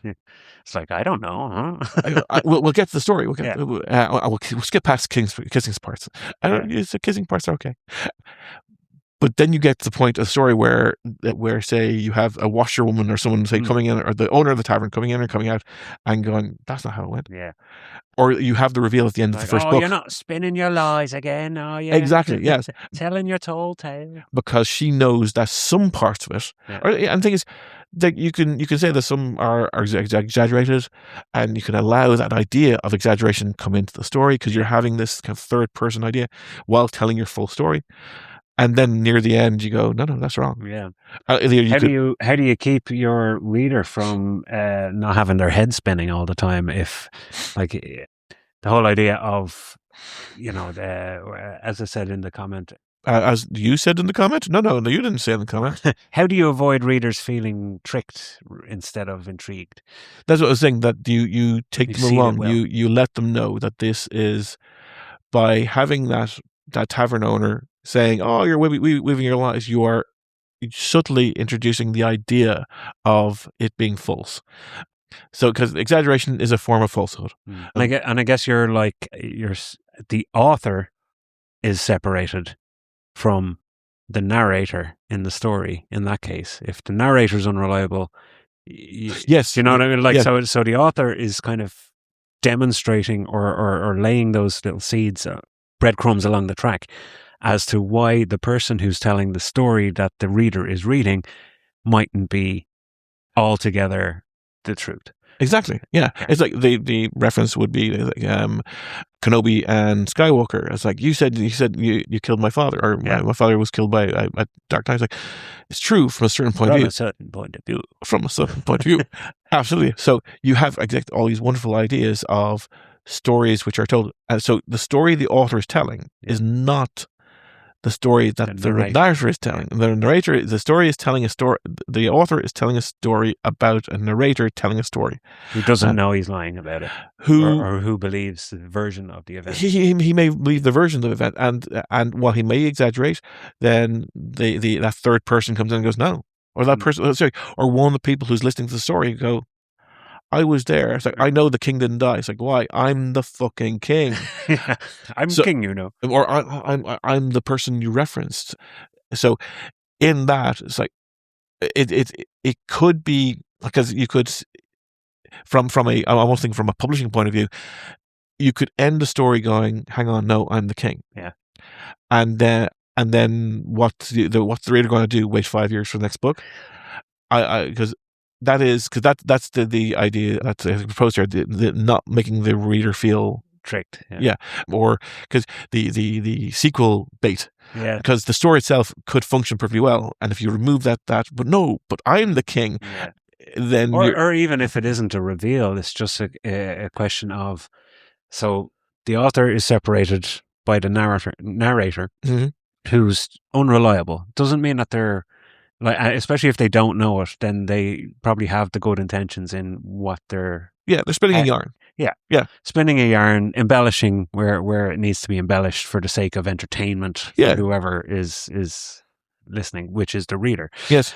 It's like, I don't know, huh? We'll get to the story. We'll skip past kissing parts. The kissing parts are okay. But then you get to the point of the story where say you have a washerwoman or someone, say, coming in, or the owner of the tavern coming in or coming out and going, "That's not how it went." Yeah. Or you have the reveal at the end of the first book. You're not spinning your lies again, are you? Exactly, yes. Telling your told tale. Because she knows that some parts of it, and the thing is, that you can say that some are exaggerated, and you can allow that idea of exaggeration come into the story because you're having this kind of third person idea while telling your full story. And then near the end, you go, no, that's wrong. Yeah. How do you keep your reader from not having their head spinning all the time? If, like, the whole idea of, as I said in the comment. As you said in the comment? No, you didn't say in the comment. How do you avoid readers feeling tricked instead of intrigued? That's what I was saying, that you take them along. You let them know that this is, by having that tavern owner saying, "Oh, you're weaving your lies," you are subtly introducing the idea of it being false. So, because exaggeration is a form of falsehood. And I guess the author is separated from the narrator in the story. In that case, if the narrator is unreliable, yes, you know what I mean. Like, so the author is kind of demonstrating or laying those little seeds, breadcrumbs along the track, as to why the person who's telling the story that the reader is reading mightn't be altogether the truth. Exactly. Yeah. It's like the reference would be like, Kenobi and Skywalker. It's like, you said you killed my father, or my father was killed by a dark time. It's like, it's true from a certain point of view. From a certain point of view. Absolutely. So you have all these wonderful ideas of stories which are told. And so the story the author is telling is not the story that the narrator is telling. The story is telling a story. The author is telling a story about a narrator telling a story. Who doesn't know he's lying about it, or who believes the version of the event. He may believe the version of the event, and while he may exaggerate, then that third person comes in and goes, no, or that person, or one of the people who's listening to the story go, I was there. It's like, I know the king didn't die. It's like, why? I'm the fucking king. I'm king, or I'm the person you referenced. So in that, it's like, it could be, because you could, from a publishing point of view, you could end the story going, hang on, no, I'm the king. Yeah. And then what's the reader going to do? Wait 5 years for the next book? Because That is because that's the idea that's proposed here. The not making the reader feel tricked. Yeah, or because the sequel bait. Yeah. Because the story itself could function perfectly well, and if you remove that, but I'm the king. Yeah. Then or even if it isn't a reveal, it's just a question of, so the author is separated by the narrator who's unreliable. Doesn't mean that they're like, especially if they don't know it, then they probably have the good intentions in what they're spinning a yarn. Yeah, spinning a yarn, embellishing where it needs to be embellished for the sake of entertainment for whoever is listening, which is the reader. Yes.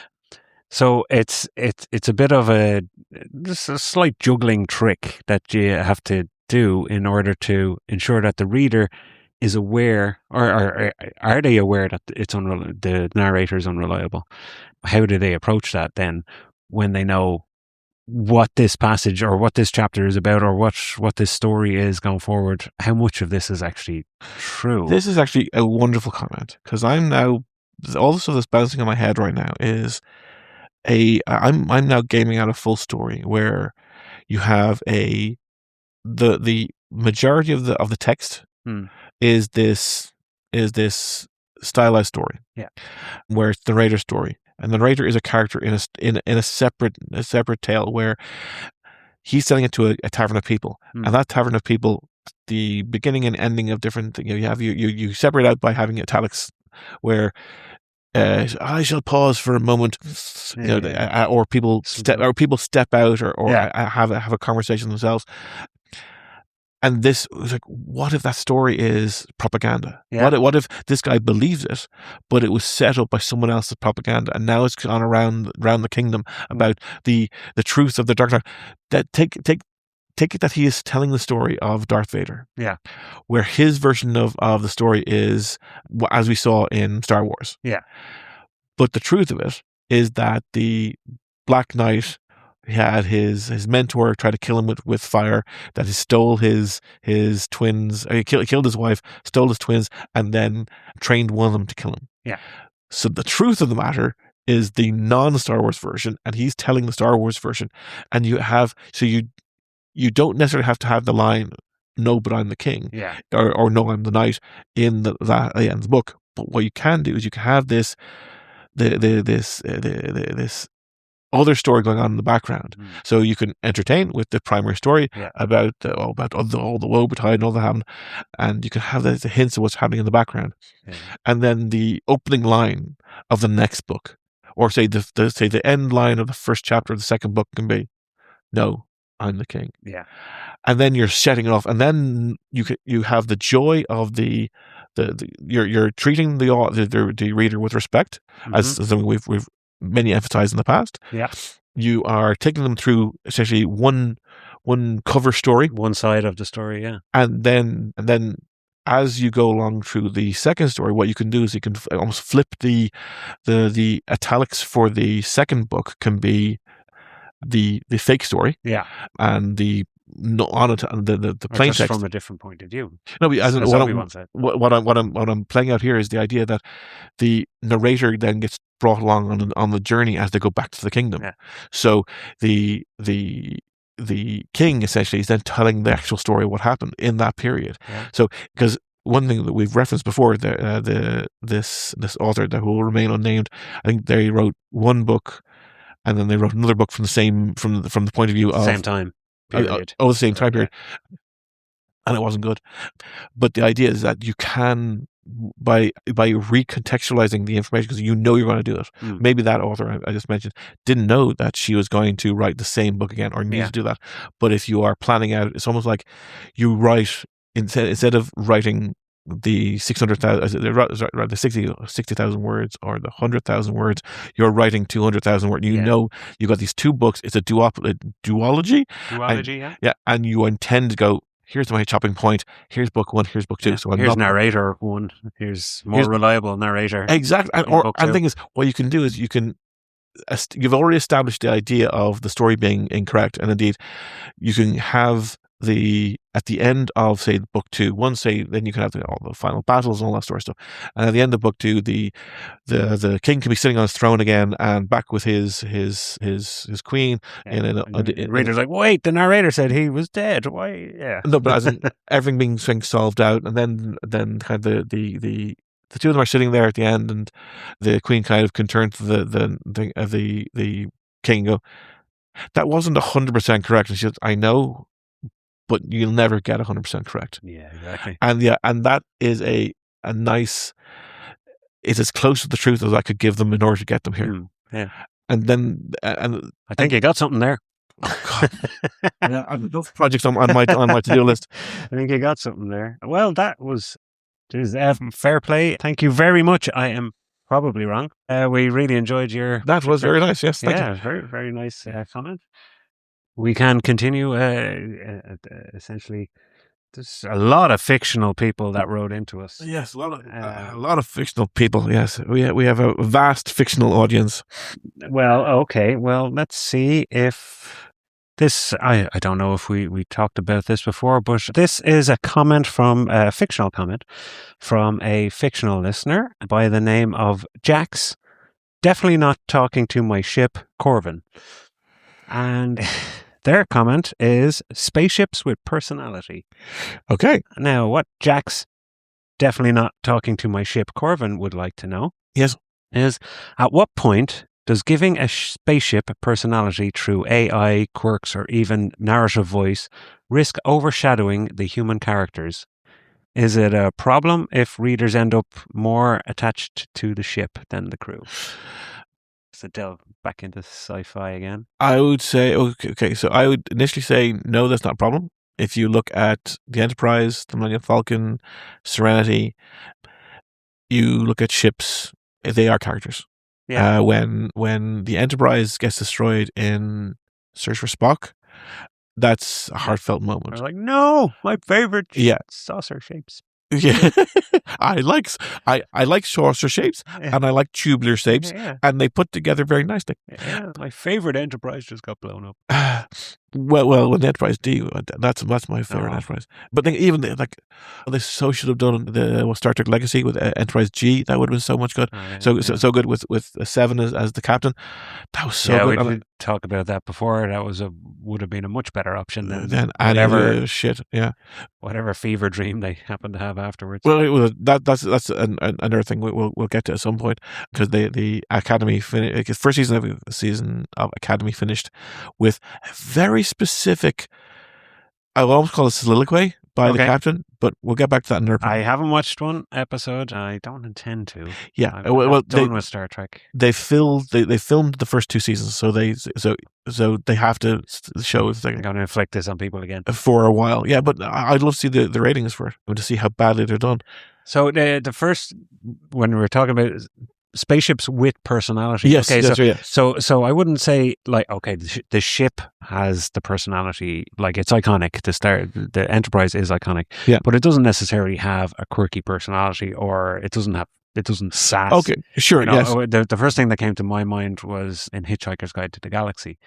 So it's a bit of a slight juggling trick that you have to do in order to ensure that the reader is aware, or are they aware that the narrator is unreliable? How do they approach that then when they know what this passage or what this chapter is about, or what this story is going forward? How much of this is actually true? This is actually a wonderful comment, because I'm now, all the stuff that's bouncing in my head right now is I'm now gaming out a full story where you have the majority of the text is this stylized story, where it's the narrator story, and the narrator is a character in a separate tale where he's selling it to a tavern of people, and that tavern of people, the beginning and ending of different, you separate out by having italics, where I shall pause for a moment, or people step out, or have a conversation themselves. And this was like, what if that story is propaganda? Yeah. What if this guy believes it, but it was set up by someone else's propaganda, and now it's gone around the kingdom about the truth of the Dark Knight? That take it that he is telling the story of Darth Vader. Yeah. Where his version of the story is, as we saw in Star Wars. Yeah. But the truth of it is that the Black Knight, he had his mentor try to kill him with fire, that he stole his twins, he killed his wife, stole his twins, and then trained one of them to kill him. Yeah. So the truth of the matter is the non-Star Wars version, and he's telling the Star Wars version. And you don't necessarily have to have the line, "No, but I'm the king," or "No, I'm the knight" in the book. But what you can do is you can have this other story going on in the background, so you can entertain with the primary story about all the woe-betide and all that happened, and you can have the hints of what's happening in the background, and then the opening line of the next book, or say the end line of the first chapter of the second book can be, "No, I'm the king." Yeah. And then you're setting it off, and then you have the joy of you're treating the reader with respect, as something we've many emphasized in the past. Yeah. You are taking them through essentially one cover story, one side of the story, and then as you go along through the second story, what you can do is you can almost flip the italics for the second book can be the fake story, and the plain text from a different point of view. No, what I'm playing out here is the idea that the narrator then gets brought along on the journey as they go back to the kingdom. Yeah. So the king essentially is then telling the actual story of what happened in that period. Yeah. So because one thing that we've referenced before, this author that will remain unnamed, I think they wrote one book, and then they wrote another book from the point of view of same time period. The same time period, and it wasn't good. But the idea is that you can, by recontextualizing the information, because you're going to do it. Maybe that author I just mentioned didn't know that she was going to write the same book again, or need to do that. But if you are planning out, it's almost like you write instead of writing the 600,000, the 60,000 words or the 100,000 words, you're writing 200,000 words. You know, you got these two books. It's a duology. And you intend to go, here's my chopping point. Here's book one. Here's book two. So here's narrator one. Here's reliable narrator. Exactly. And the thing is, what you can do is you've already established the idea of the story being incorrect, and indeed, you can have the at the end of, say, book 2, then you can have all the final battles and all that sort of stuff. And at the end of book 2, the king can be sitting on his throne again and back with his queen. The reader's like, wait, the narrator said he was dead. Why? Yeah. No, but as in everything being solved out, and then kind of the two of them are sitting there at the end, and the queen kind of can turn to the king and go, "That wasn't 100% correct." And she says, "I know, but you'll never get 100% correct." Yeah, exactly. And that is a nice. It's as close to the truth as I could give them in order to get them here. Yeah. And then I think you got something there. Oh God! Yeah, those projects on my to-do list. I think you got something there. Well, that was fair play. Thank you very much. I am probably wrong. We really enjoyed your. That was very nice. Yes, thank you. Very, very nice comment. We can continue. Essentially, there's a lot of fictional people that wrote into us. Yes, a lot of fictional people. Yes, we have a vast fictional audience. Well, okay. Well, let's see if this. I don't know if we talked about this before, but this is a comment from a fictional comment from a fictional listener by the name of Jax. Definitely not talking to my ship, Corvin. And their comment is spaceships with personality. Okay. Now, what Jax, definitely not talking to my ship, Corvin, would like to know is at what point does giving a spaceship personality through AI, quirks, or even narrative voice risk overshadowing the human characters? Is it a problem if readers end up more attached to the ship than the crew? To delve back into sci-fi again? I would say, okay, so I would initially say, no, that's not a problem. If you look at the Enterprise, the Millennium Falcon, Serenity, you look at ships, they are characters. Yeah. When the Enterprise gets destroyed in Search for Spock, that's a heartfelt moment. They're like, no, my favorite saucer shapes. Yeah, I like saucer shapes and I like tubular shapes, and they put together very nicely. Yeah, my favorite Enterprise just got blown up. Well, when the Enterprise D, that's my favorite Enterprise. But even they so should have done the Star Trek Legacy with Enterprise G. That would have been so much good. So good with Seven as the captain. That was so good. We did talk about that before. That would have been a much better option than whatever shit. Yeah, whatever fever dream they happen to have afterwards. Well, that's another thing we'll get to at some point, because the Academy first season of Academy finished with a very specific, I will almost call it soliloquy by the captain, but we'll get back to that in another point. I haven't watched one episode. I don't intend to. Yeah, I'm done with Star Trek. They filmed the first 2 seasons, so they have to show if they're going to inflict this on people again for a while. Yeah, but I'd love to see the ratings for it, and to see how badly they're done. So the first, when we were talking about spaceships with personality. Yes, okay, that's right. So I wouldn't say the ship has the personality, it's iconic. The Enterprise is iconic, but it doesn't necessarily have a quirky personality, or it doesn't sass. Okay, sure. Yes. The first thing that came to my mind was in Hitchhiker's Guide to the Galaxy.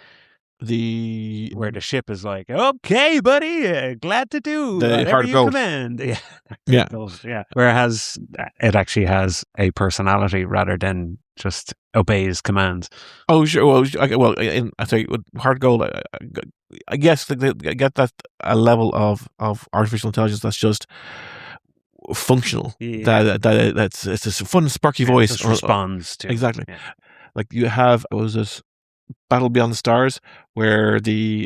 Where the ship is like, okay, buddy, glad to do whatever you command. Yeah. Whereas it actually has a personality rather than just obeys commands. Oh, sure. Well, I say with Heart Gold, I guess they get that a level of artificial intelligence that's just functional. Yeah. That's it's a fun, sparky voice. Just responds to exactly. Yeah. Like you have this Battle Beyond the Stars, where the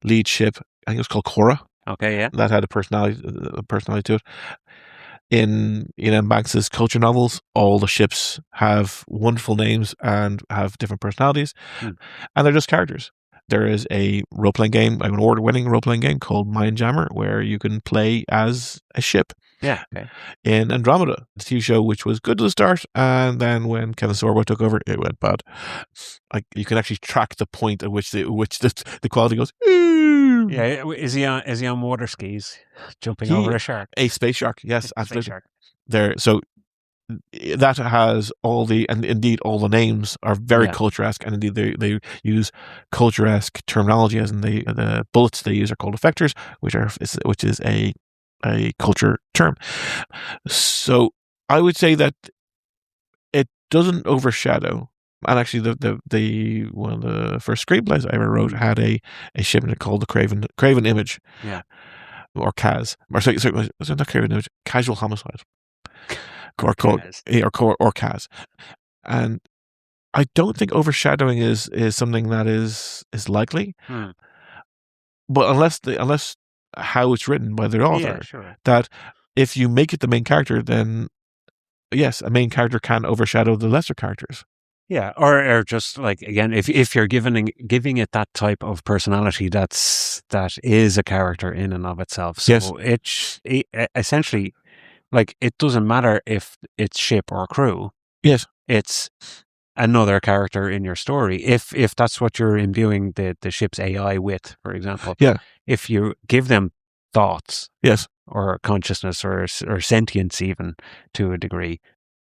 lead ship, I think it was called Cora. Okay, yeah. That had a personality to it. In M. Banks's culture novels, all the ships have wonderful names and have different personalities, and they're just characters. There is a role-playing game, an award-winning role-playing game called Mindjammer, where you can play as a ship. Yeah. Okay. In Andromeda, the TV show, which was good to the start, and then when Kevin Sorbo took over, it went bad. Like you can actually track the point at which the quality goes. Ooh. Yeah, is he on water skis, jumping over a shark? A space shark, yes, absolutely. Space shark. So that has all the, and indeed all the names are very Yeah. culture-esque, and indeed they use culture-esque terminology, as in the bullets they use are called effectors, which is a culture term. So I would say that it doesn't overshadow. And actually, the one of the first screenplays I ever wrote had a ship in it called the Craven Image, Yeah. or CAS, or sorry, was it not Craven Image? Casual Homicide, or CAS. And I don't think overshadowing is something that is likely, but unless how it's written by the author, Yeah, sure. that if you make it the main character, then yes, a main character can overshadow the lesser characters. Yeah, or just like, again, if you're giving it that type of personality, that is a character in and of itself. So Yes. it essentially, like, it doesn't matter if it's ship or crew. Yes, it's another character in your story. If that's what you're imbuing the ship's AI with, for example. Yeah. If you give them thoughts, yes, or consciousness, or sentience, even to a degree,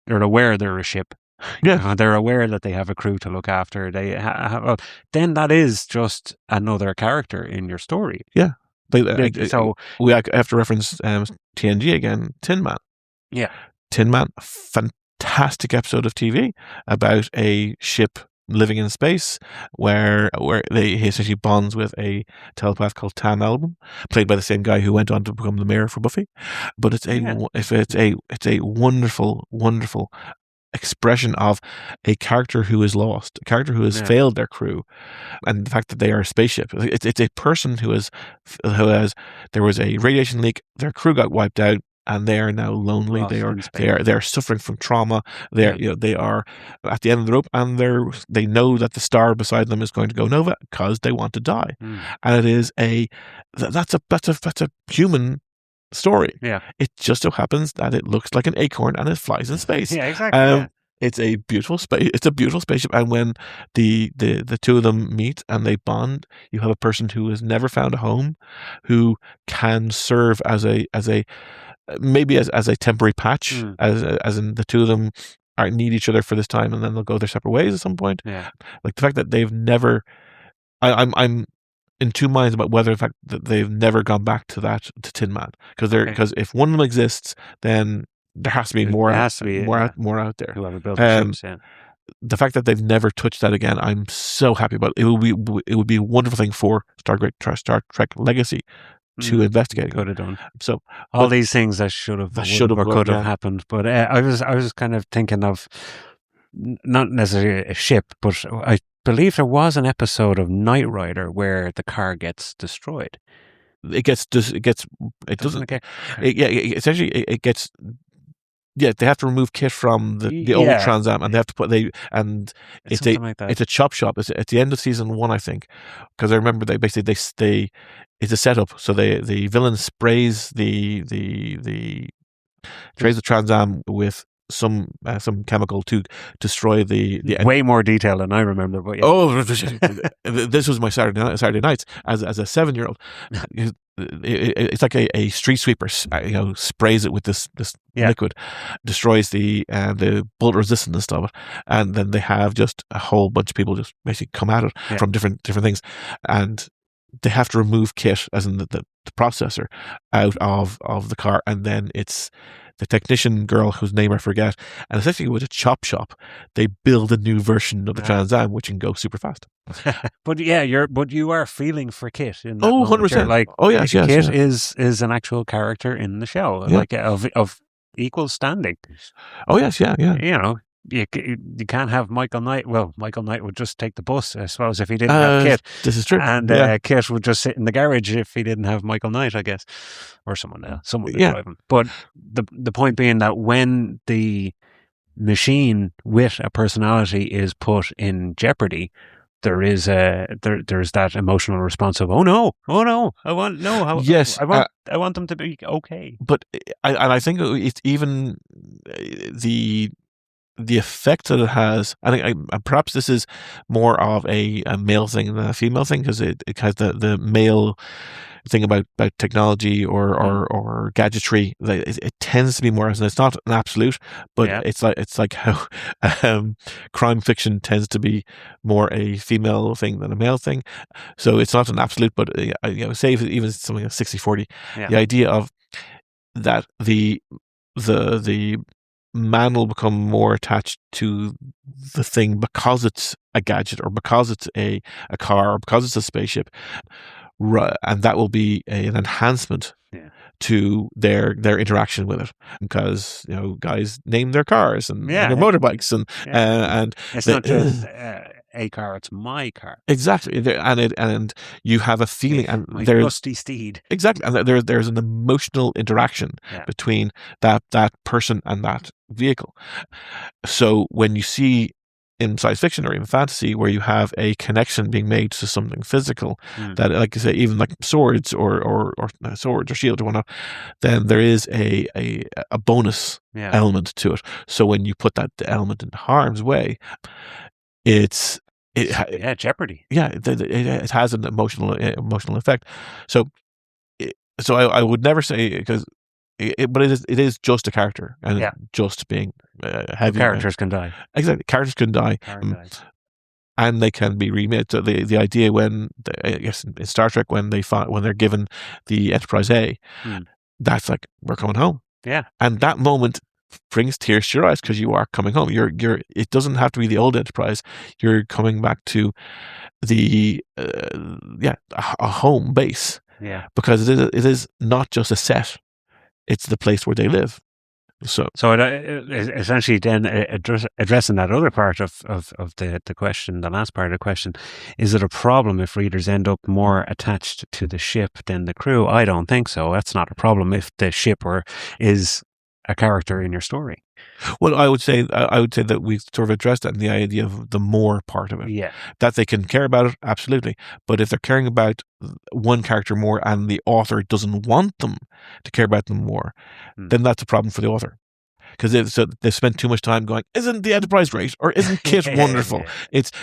they're aware they're a ship. Yeah. They're aware that they have a crew to look after. They have, then that is just another character in your story. Yeah. So we have to reference TNG again. Tin Man. Yeah. Tin Man, fantastic episode of TV about a ship living in space where he essentially bonds with a telepath called Tam Album, played by the same guy who went on to become the mayor for Buffy. But it's a wonderful, wonderful expression of a character who is lost, a character who has failed their crew, and the fact that they are a spaceship. It's a person who has there was a radiation leak, their crew got wiped out, and they are now lonely. They are suffering from trauma. They are at the end of the rope, and they know that the star beside them is going to go nova because they want to die. And it is that's a human story. Yeah. It just so happens that it looks like an acorn and it flies in space. Yeah, exactly. It's a beautiful space. It's a beautiful spaceship, and when the two of them meet and they bond, you have a person who has never found a home, who can serve as a maybe as a temporary patch, as in the two of them need each other for this time, and then they'll go their separate ways at some point. Yeah. Like the fact that they've never, I'm in two minds about whether the fact that they've never gone back to Tin Man, because if one of them exists, then there has to be more. There has to be more out there. Whoever built the ships, yeah. The fact that they've never touched that again, I'm so happy about. It would be a wonderful thing for Star Trek Legacy to investigate. Could have done. So all these things that should have or could have happened. But I was kind of thinking of not necessarily a ship, but I believe there was an episode of Knight Rider where the car gets destroyed. It gets. Yeah, they have to remove kit from the old Trans Am, and they have to put it's a chop shop. It's at the end of season 1, I think, because I remember they it's a setup. So the villain sprays the Trans Am with some chemical to destroy the way more detail than I remember. But this was my Saturday nights as a 7-year-old. It's like a street sweeper, sprays it with this liquid, destroys the bullet resistance of it, and then they have just a whole bunch of people just basically come at it from different things, and they have to remove kit, as in the processor, out of the car, and then it's the technician girl whose name I forget, and essentially with a chop shop, they build a new version of the Trans Am which can go super fast. But you are feeling for Kit in that 100%. Like, yes, Kit is an actual character in the show, like of equal standing. Oh yes, yeah. You can't have Michael Knight. Well, Michael Knight would just take the bus, I suppose, if he didn't have Kit. This is true. And Kit would just sit in the garage if he didn't have Michael Knight, I guess, or someone else. Someone to drive him. But the point being that when the machine with a personality is put in jeopardy, there is there's that emotional response of, oh no, I want them to be okay. But I think it's even the effect that it has. I think perhaps this is more of a male thing than a female thing, because it has the male thing about technology or gadgetry. It tends to be more, and it's not an absolute, but it's like how crime fiction tends to be more a female thing than a male thing. So it's not an absolute, but say even something like 60-40, the idea of that the man will become more attached to the thing because it's a gadget or because it's a car or because it's a spaceship, and that will be an enhancement to their interaction with it, because guys name their cars and their motorbikes and it's not just a car, it's my car. Exactly, and you have a feeling, and my there's rusty steed. Exactly, and there's an emotional interaction between that person and that vehicle. So when you see in science fiction or even fantasy where you have a connection being made to something physical, that, like you say, even like swords or swords or shields or whatnot, then there is a bonus element to it. So when you put that element in harm's way, jeopardy. Yeah, it has an emotional effect. So I would never say, because but it is just a character, and just being heavy. Characters can die. Exactly, characters can die, and they can be remade. So the idea when I guess in Star Trek when they're given the Enterprise A, that's like, we're coming home. Yeah, and that moment brings tears to your eyes because you are coming home. It doesn't have to be the old Enterprise. You're coming back to the a home base. Yeah, because it is not just a set; it's the place where they live. So it essentially then addressing that other part of the question, the last part of the question, is it a problem if readers end up more attached to the ship than the crew? I don't think so. That's not a problem if the ship is a character in your story. Well, I would say that we sort of addressed that in the idea of the more part of it. Yeah. That they can care about it, absolutely. But if they're caring about one character more and the author doesn't want them to care about them more, then that's a problem for the author. Because they've spent too much time going, isn't the Enterprise great? Or isn't Kit wonderful?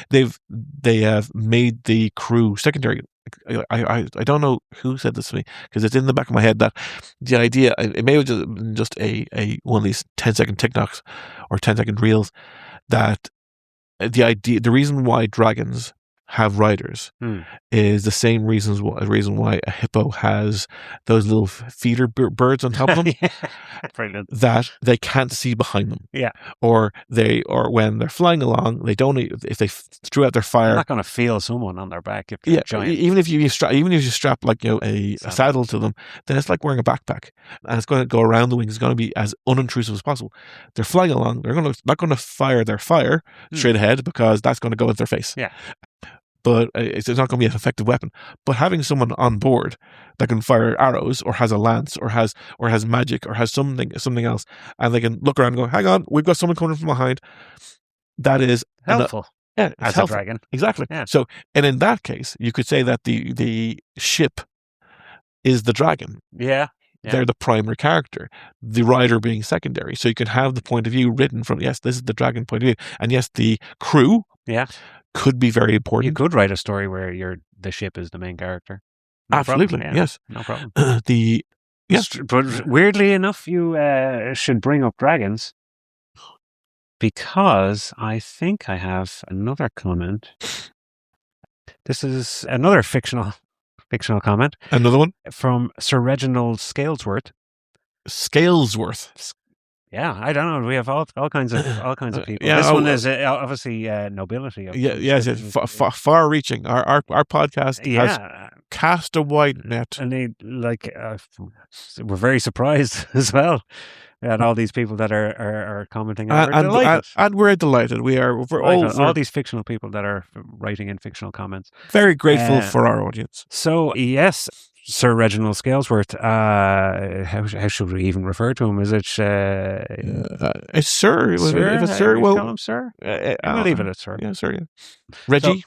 They have made the crew secondary. I don't know who said this to me, because it's in the back of my head that the idea, it may have just a one of these 10-second TikToks or 10-second reels, that the reason why dragons have riders is the same reason why a hippo has those little feeder birds on top of them. Brilliant. That they can't see behind them. Yeah. Or when they're flying along, they don't, if they threw out their fire, they're not going to feel someone on their back if they're giant. Even if you strap like a saddle to them, then it's like wearing a backpack, and it's going to go around the wings. It's going to be as unintrusive as possible. They're flying along. They're not going to fire their fire straight ahead, because that's going to go into their face. Yeah. But it's not going to be an effective weapon. But having someone on board that can fire arrows, or has a lance, or has magic, or has something else, and they can look around and go, hang on, we've got someone coming from behind, that is helpful. It's as helpful. A dragon. Exactly. Yeah. So, and in that case, you could say that the ship is the dragon. Yeah. They're the primary character, the rider being secondary. So you can have the point of view written from, yes, this is the dragon point of view. And yes, the crew could be very important. You could write a story where the ship is the main character. No Absolutely, problem. yes. No problem. But weirdly enough, you should bring up dragons, because I think I have another comment. This is another fictional comment. Another one? From Sir Reginald Scalesworth. Yeah, I don't know. We have all kinds of people. This one is obviously nobility. Yes, far-reaching. Our podcast has cast a wide net, and they we're very surprised as well at all these people that are commenting. And we're delighted. We're all these fictional people that are writing in fictional comments. Very grateful for our audience. So yes. Sir Reginald Scalesworth, how should we even refer to him? Is it it's Sir? Sir? If it's Sir, well, call him Sir. I'll leave it at Sir. Yeah, Sir. Yeah. Reggie,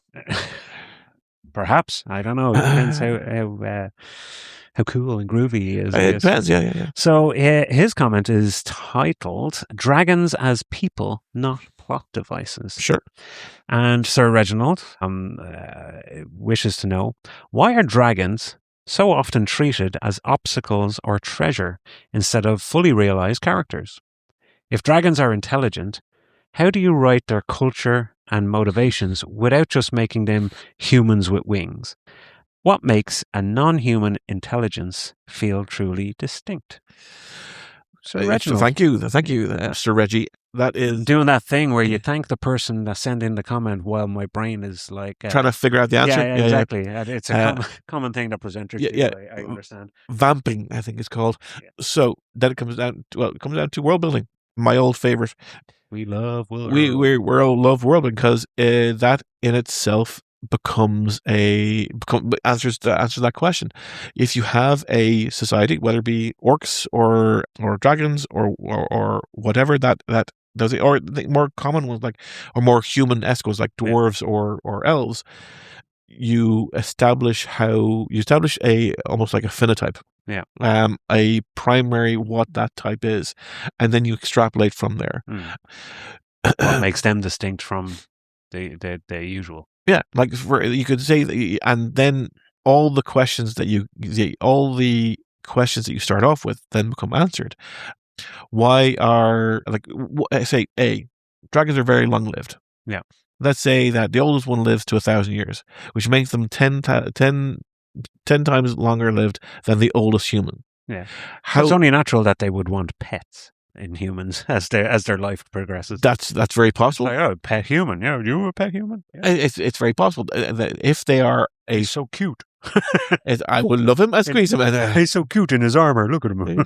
perhaps, I don't know. It depends how cool and groovy he is. It depends. Yeah. So his comment is titled "Dragons as People, Not Plot Devices." Sure. And Sir Reginald wishes to know, why are dragons so often treated as obstacles or treasure instead of fully realized characters? If dragons are intelligent, how do you write their culture and motivations without just making them humans with wings? What makes a non-human intelligence feel truly distinct? So, Reginald, thank you, Sir Reggie. That is doing that thing where you thank the person that sent in the comment while my brain is like trying to figure out the answer. Yeah, exactly. It's a common thing that presenters do. I understand. Vamping, I think it's called. Yeah. So then it comes down to world building. My old favorite. We love world. We love world building because that in itself answers that question. If you have a society, whether it be orcs or dragons or whatever that does it, or the more common ones or more human-esque ones like dwarves or elves, you establish a almost like a phenotype. Yeah. A primary what that type is, and then you extrapolate from there. What makes them distinct from the usual? Yeah, you could say, and then all the questions that you start off with then become answered. Why are say dragons are very long lived. Yeah. Let's say that the oldest one lives to 1,000 years, which makes them 10 times longer lived than the oldest human. Yeah. It's only natural that they would want pets in humans as their life progresses. That's very possible. Pet human. Yeah, you a pet human? Yeah. It's very possible that if they are he's so cute. I would love him. I squeeze him. He's so cute in his armor. Look at him.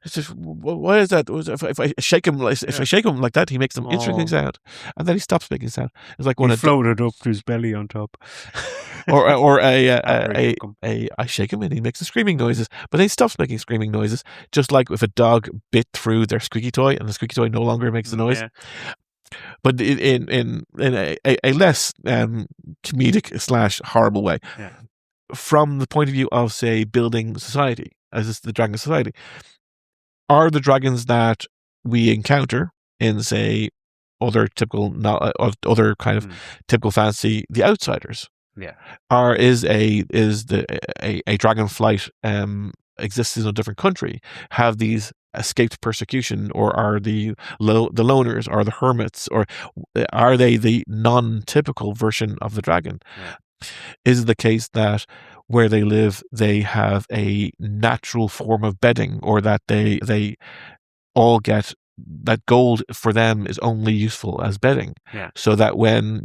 It's just, what is that? If I shake him, I shake him like that, he makes an interesting sound, and then he stops making sound. It's like when he floated up to his belly on top. or I shake him and he makes the screaming noises, but then he stops making screaming noises. Just like if a dog bit through their squeaky toy, and the squeaky toy no longer makes the noise. Yeah. But in a less comedic / horrible way. Yeah. From the point of view of, say, building society, as is the dragon society, are the dragons that we encounter in, say, other typical typical fantasy, the outsiders? Yeah. Or is a dragon flight exists in a different country, have these escaped persecution, or are the loners, or the hermits, or are they the non-typical version of the dragon? Yeah. Is it the case that where they live, they have a natural form of bedding, or that they all get that gold for them is only useful as bedding? Yeah. So that when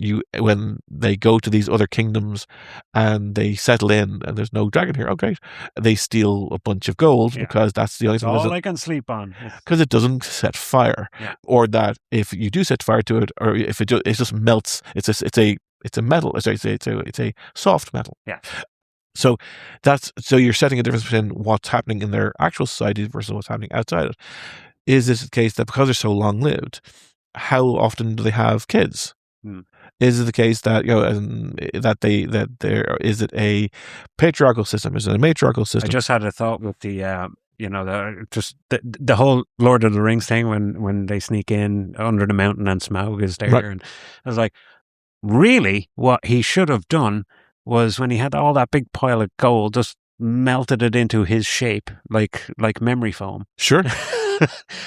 they go to these other kingdoms and they settle in and there's no dragon here, okay, they steal a bunch of gold because that's the only thing all I can sleep on, because it doesn't set fire. Yeah. Or that if you do set fire to it, or if it just melts, it's a metal. It's a soft metal. Yeah. So you're setting a difference between what's happening in their actual society versus what's happening outside it. Is this the case that because they're so long lived, how often do they have kids? Is it the case that is it a patriarchal system? Is it a matriarchal system? I just had a thought with the the whole Lord of the Rings thing when they sneak in under the mountain and Smaug is there, right. And I was like, really, what he should have done was when he had all that big pile of gold, just melted it into his shape like memory foam. Sure.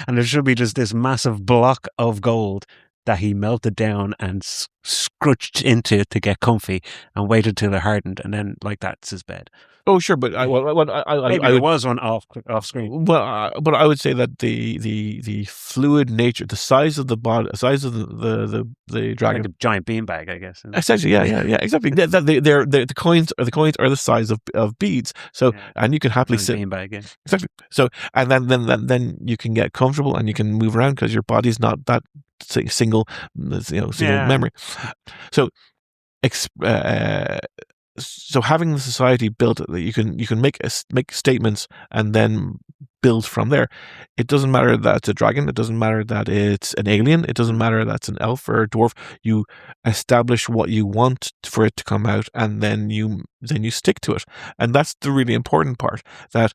And there should be just this massive block of gold that he melted down and scrutched into to get comfy, and waited till it hardened, and then that's his bed. Oh, sure, but there was one off screen. Well, but I would say that the fluid nature, the size of the body, the size of the dragon, like a giant beanbag, I guess. Essentially, yeah, exactly. The coins are the size of beads. So, and you can happily sit beanbag. Yeah. Exactly. So, and then you can get comfortable and you can move around because your body's not that single memory. So, so having the society built that you can make statements and then build from there. It doesn't matter that it's a dragon. It doesn't matter that it's an alien. It doesn't matter that it's an elf or a dwarf. You establish what you want for it to come out, and then you stick to it. And that's the really important part. That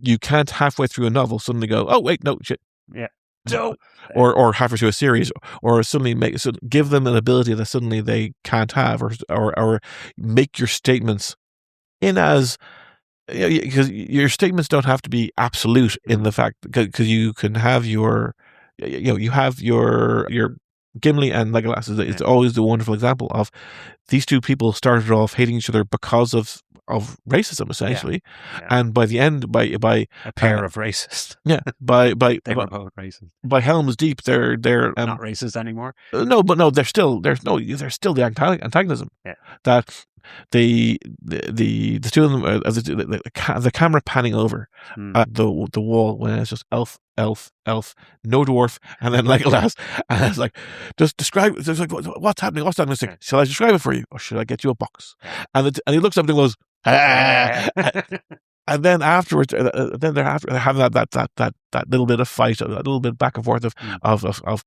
you can't halfway through a novel suddenly go, oh wait, no shit. Yeah. No. Or halfway through a series, or suddenly give them an ability that suddenly they can't have, or make your statements in as because your statements don't have to be absolute in the fact, because you can have your Gimli and Legolas is always the wonderful example of these two people started off hating each other because of racism, essentially, and by the end, by a pair of racists. Yeah, by they were both racist. By Helm's Deep, they're not racist anymore. No, but no, there's still the antagonism. Yeah, that the two of them, the camera panning over the wall when it's just elf, no dwarf, and then Legolas, and it's like, just describe. It's like, what's happening? What's happening? It's like, shall I describe it for you, or should I get you a box? And he looks up and goes, and then afterwards, then they're having that little bit of fight, a little bit back and forth of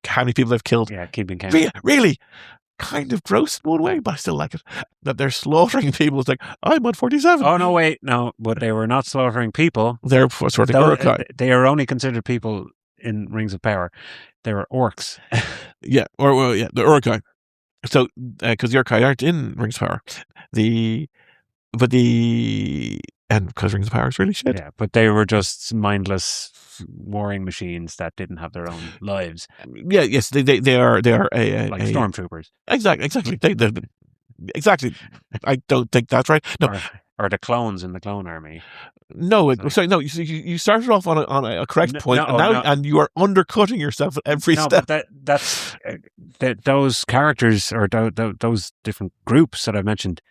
how many people they've killed. Yeah, keeping count. Really. Kind of gross in one way, but I still like it. That they're slaughtering people. It's like, I'm on 47. Oh, no, wait. No, but they were not slaughtering people. They're sort of Uruk-hai. They are only considered people in Rings of Power. They were orcs. The Uruk-hai. So, because the Uruk-hai aren't in Rings of Power. And because Rings of Power is really shit. Yeah, but they were just mindless warring machines that didn't have their own lives. Yeah, yes, they are like stormtroopers. Exactly. Exactly. I don't think that's right. No, or the clones in the clone army. No, sorry, no. You started off on a correct point, and you are undercutting yourself at every step. But that's those characters or those different groups that I mentioned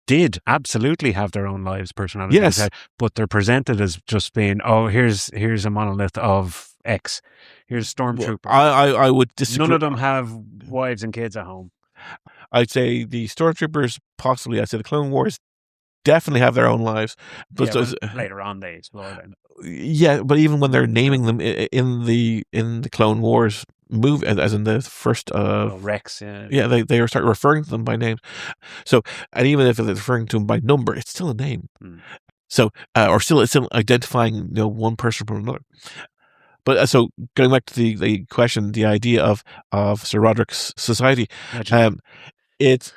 did absolutely have their own lives, personalities. Yes, but they're presented as just being, here's a monolith of X. Here's stormtroopers. I would disagree. None of them have wives and kids at home. I'd say the stormtroopers possibly. I'd say the Clone Wars definitely have their own lives. But later on they explore them. Yeah, but even when they're naming them in the Clone Wars movie, as in the first Rex, they start referring to them by name. So, and even if they're referring to them by number, it's still a name. So, or still identifying one person from another. But so going back to the question, the idea of Sir Roderick's society, it's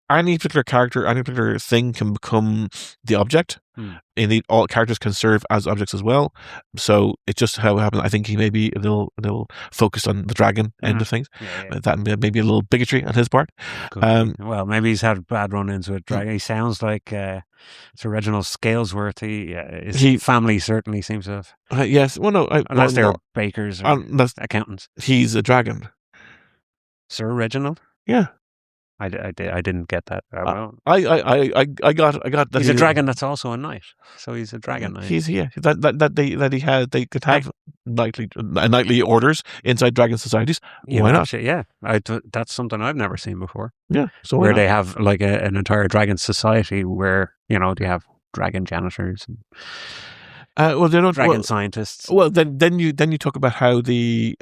any particular character, any particular thing can become the object. Indeed, all characters can serve as objects as well. So it's just how it happened. I think he may be a little focused on the dragon end of things. That may be a little bigotry on his part. Well, maybe he's had bad run-ins with dragon. He sounds like Sir Reginald Scalesworth. His family certainly seems to have. Yes. Well, no. Unless they were bakers or accountants. He's a dragon. Sir Reginald? Yeah. I didn't get that. I got that. He's a dragon that's also a knight, so he's a dragon knight. They could have knightly orders inside dragon societies. Why not? Yeah, that's something I've never seen before. Yeah, so where they have like an entire dragon society where they have dragon janitors. Well, they don't dragon scientists. Well, then you talk about how the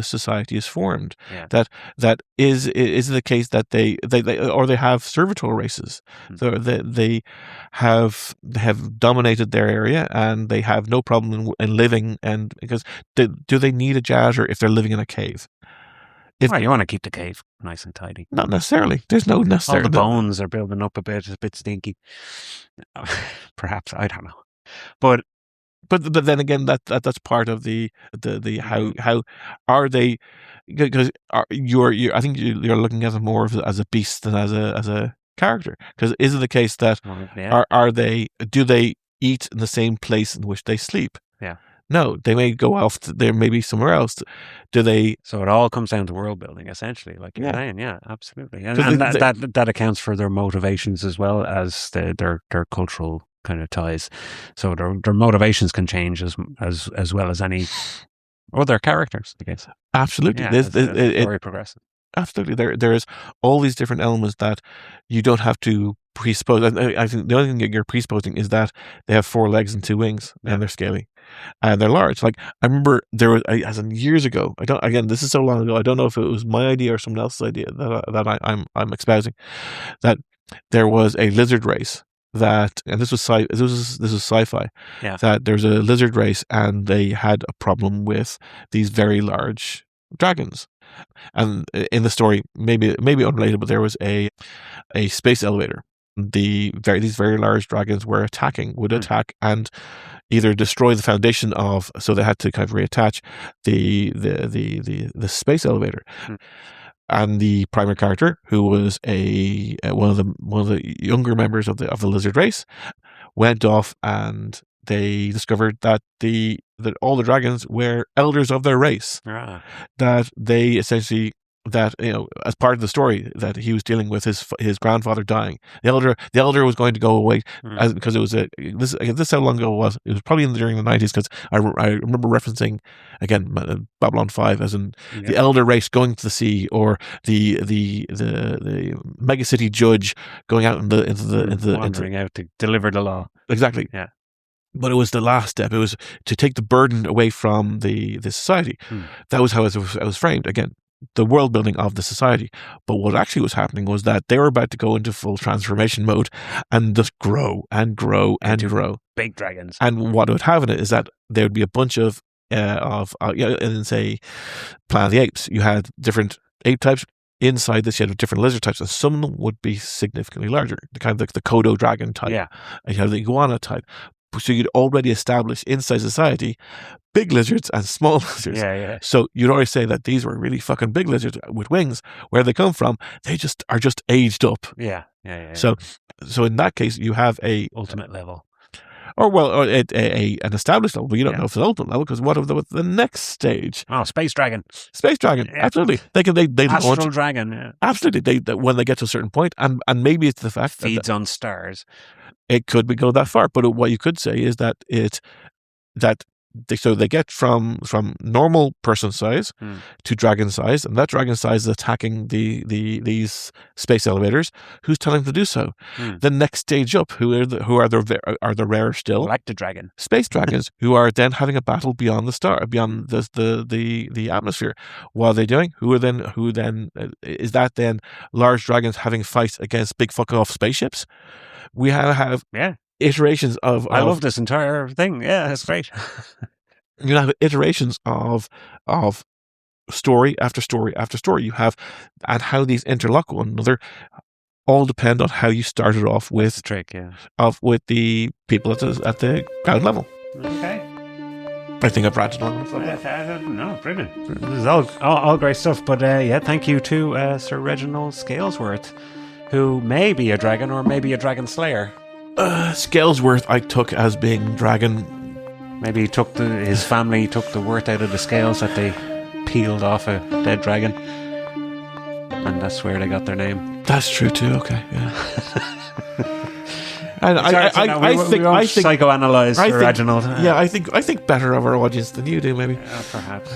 society is formed. Yeah. That is the case that they have servitor races. So they have dominated their area and they have no problem in living. And because do they need a janitor if they're living in a cave? You want to keep the cave nice and tidy. Not necessarily. There's no necessary. All the bones are building up a bit. It's a bit stinky. Perhaps, I don't know, but then again, that's part of the how are they? Because I think you're looking at them more as a beast than as a character. Because is it the case that do they eat in the same place in which they sleep? Yeah. No, they may go off. There may be somewhere else. Do they? So it all comes down to world building, essentially, like you're saying. Yeah, absolutely, and that accounts for their motivations as well as their cultural kind of ties. So their motivations can change as well as any other characters, I guess. Absolutely. Yeah, very progressive. Absolutely. There is all these different elements that you don't have to presuppose. I think the only thing that you're presupposing is that they have 4 legs and 2 wings and they're scaly. And they're large. Like I remember there was as in years ago. This is so long ago. I don't know if it was my idea or someone else's idea that I'm espousing. That there was a lizard race and this was sci-fi. Yeah. That there's a lizard race and they had a problem with these very large dragons. And in the story, maybe unrelated, but there was a space elevator these very large dragons would attack and either destroy the foundation of, so they had to kind of reattach the space elevator. And the primary character, who was one of the younger members of the lizard race, went off and they discovered that all the dragons were elders of their race. That they essentially, that, you know, as part of the story, that he was dealing with his grandfather dying. The elder was going to go away because it was this is how long ago it was. It was probably during the 90s, because I remember referencing again Babylon 5 as in the elder race going to the sea, or the megacity judge going out wandering out to deliver the law. Exactly. Yeah. But it was the last step. It was to take the burden away from the society. That was how it was framed. Again, the world building of the society. But what actually was happening was that they were about to go into full transformation mode and just grow and grow and grow. Big dragons. And what it would have in it is that there would be a bunch of in say Planet of the Apes, you had different ape types. Inside this, you had different lizard types, and some of them would be significantly larger. The kind of like the Kodo dragon type. Yeah. And you have the iguana type. So you'd already established inside society big lizards and small lizards. Yeah. So you'd already say that these were really fucking big lizards with wings. Where they come from, they just are just aged up. Yeah. So in that case, you have a ultimate level, or an established level, but you don't know if it's an ultimate level, because what of the next stage? Oh, space dragon. Yeah. Absolutely. They Astral launch, dragon. Yeah. Absolutely. When they get to a certain point, and maybe it's the fact feeds on stars. It could go that far, but what you could say is that they get from normal person size to dragon size, and that dragon size is attacking these space elevators. Who's telling them to do so? The next stage up, who are the rare still, like the dragon, space dragons, who are then having a battle beyond the star, beyond the atmosphere. What are they doing? Who then is that then large dragons having fights against big fuck off spaceships? We have iterations of. I love this entire thing. Yeah, it's great. You have iterations of story after story after story. You have, and how these interlock with one another all depend on how you started off with. That's the trick, yeah. With the people at the ground level. Okay. I think I've ranted on. No, brilliant. This is all great stuff. But thank you to Sir Reginald Scalesworth, who may be a dragon or maybe a dragon slayer. Scalesworth I took as being dragon. Maybe his family took the worth out of the scales that they peeled off a dead dragon, and that's where they got their name. That's true too. Okay, yeah. And I think psychoanalyze Reginald. Yeah, I think better of our audience than you do, maybe. Perhaps.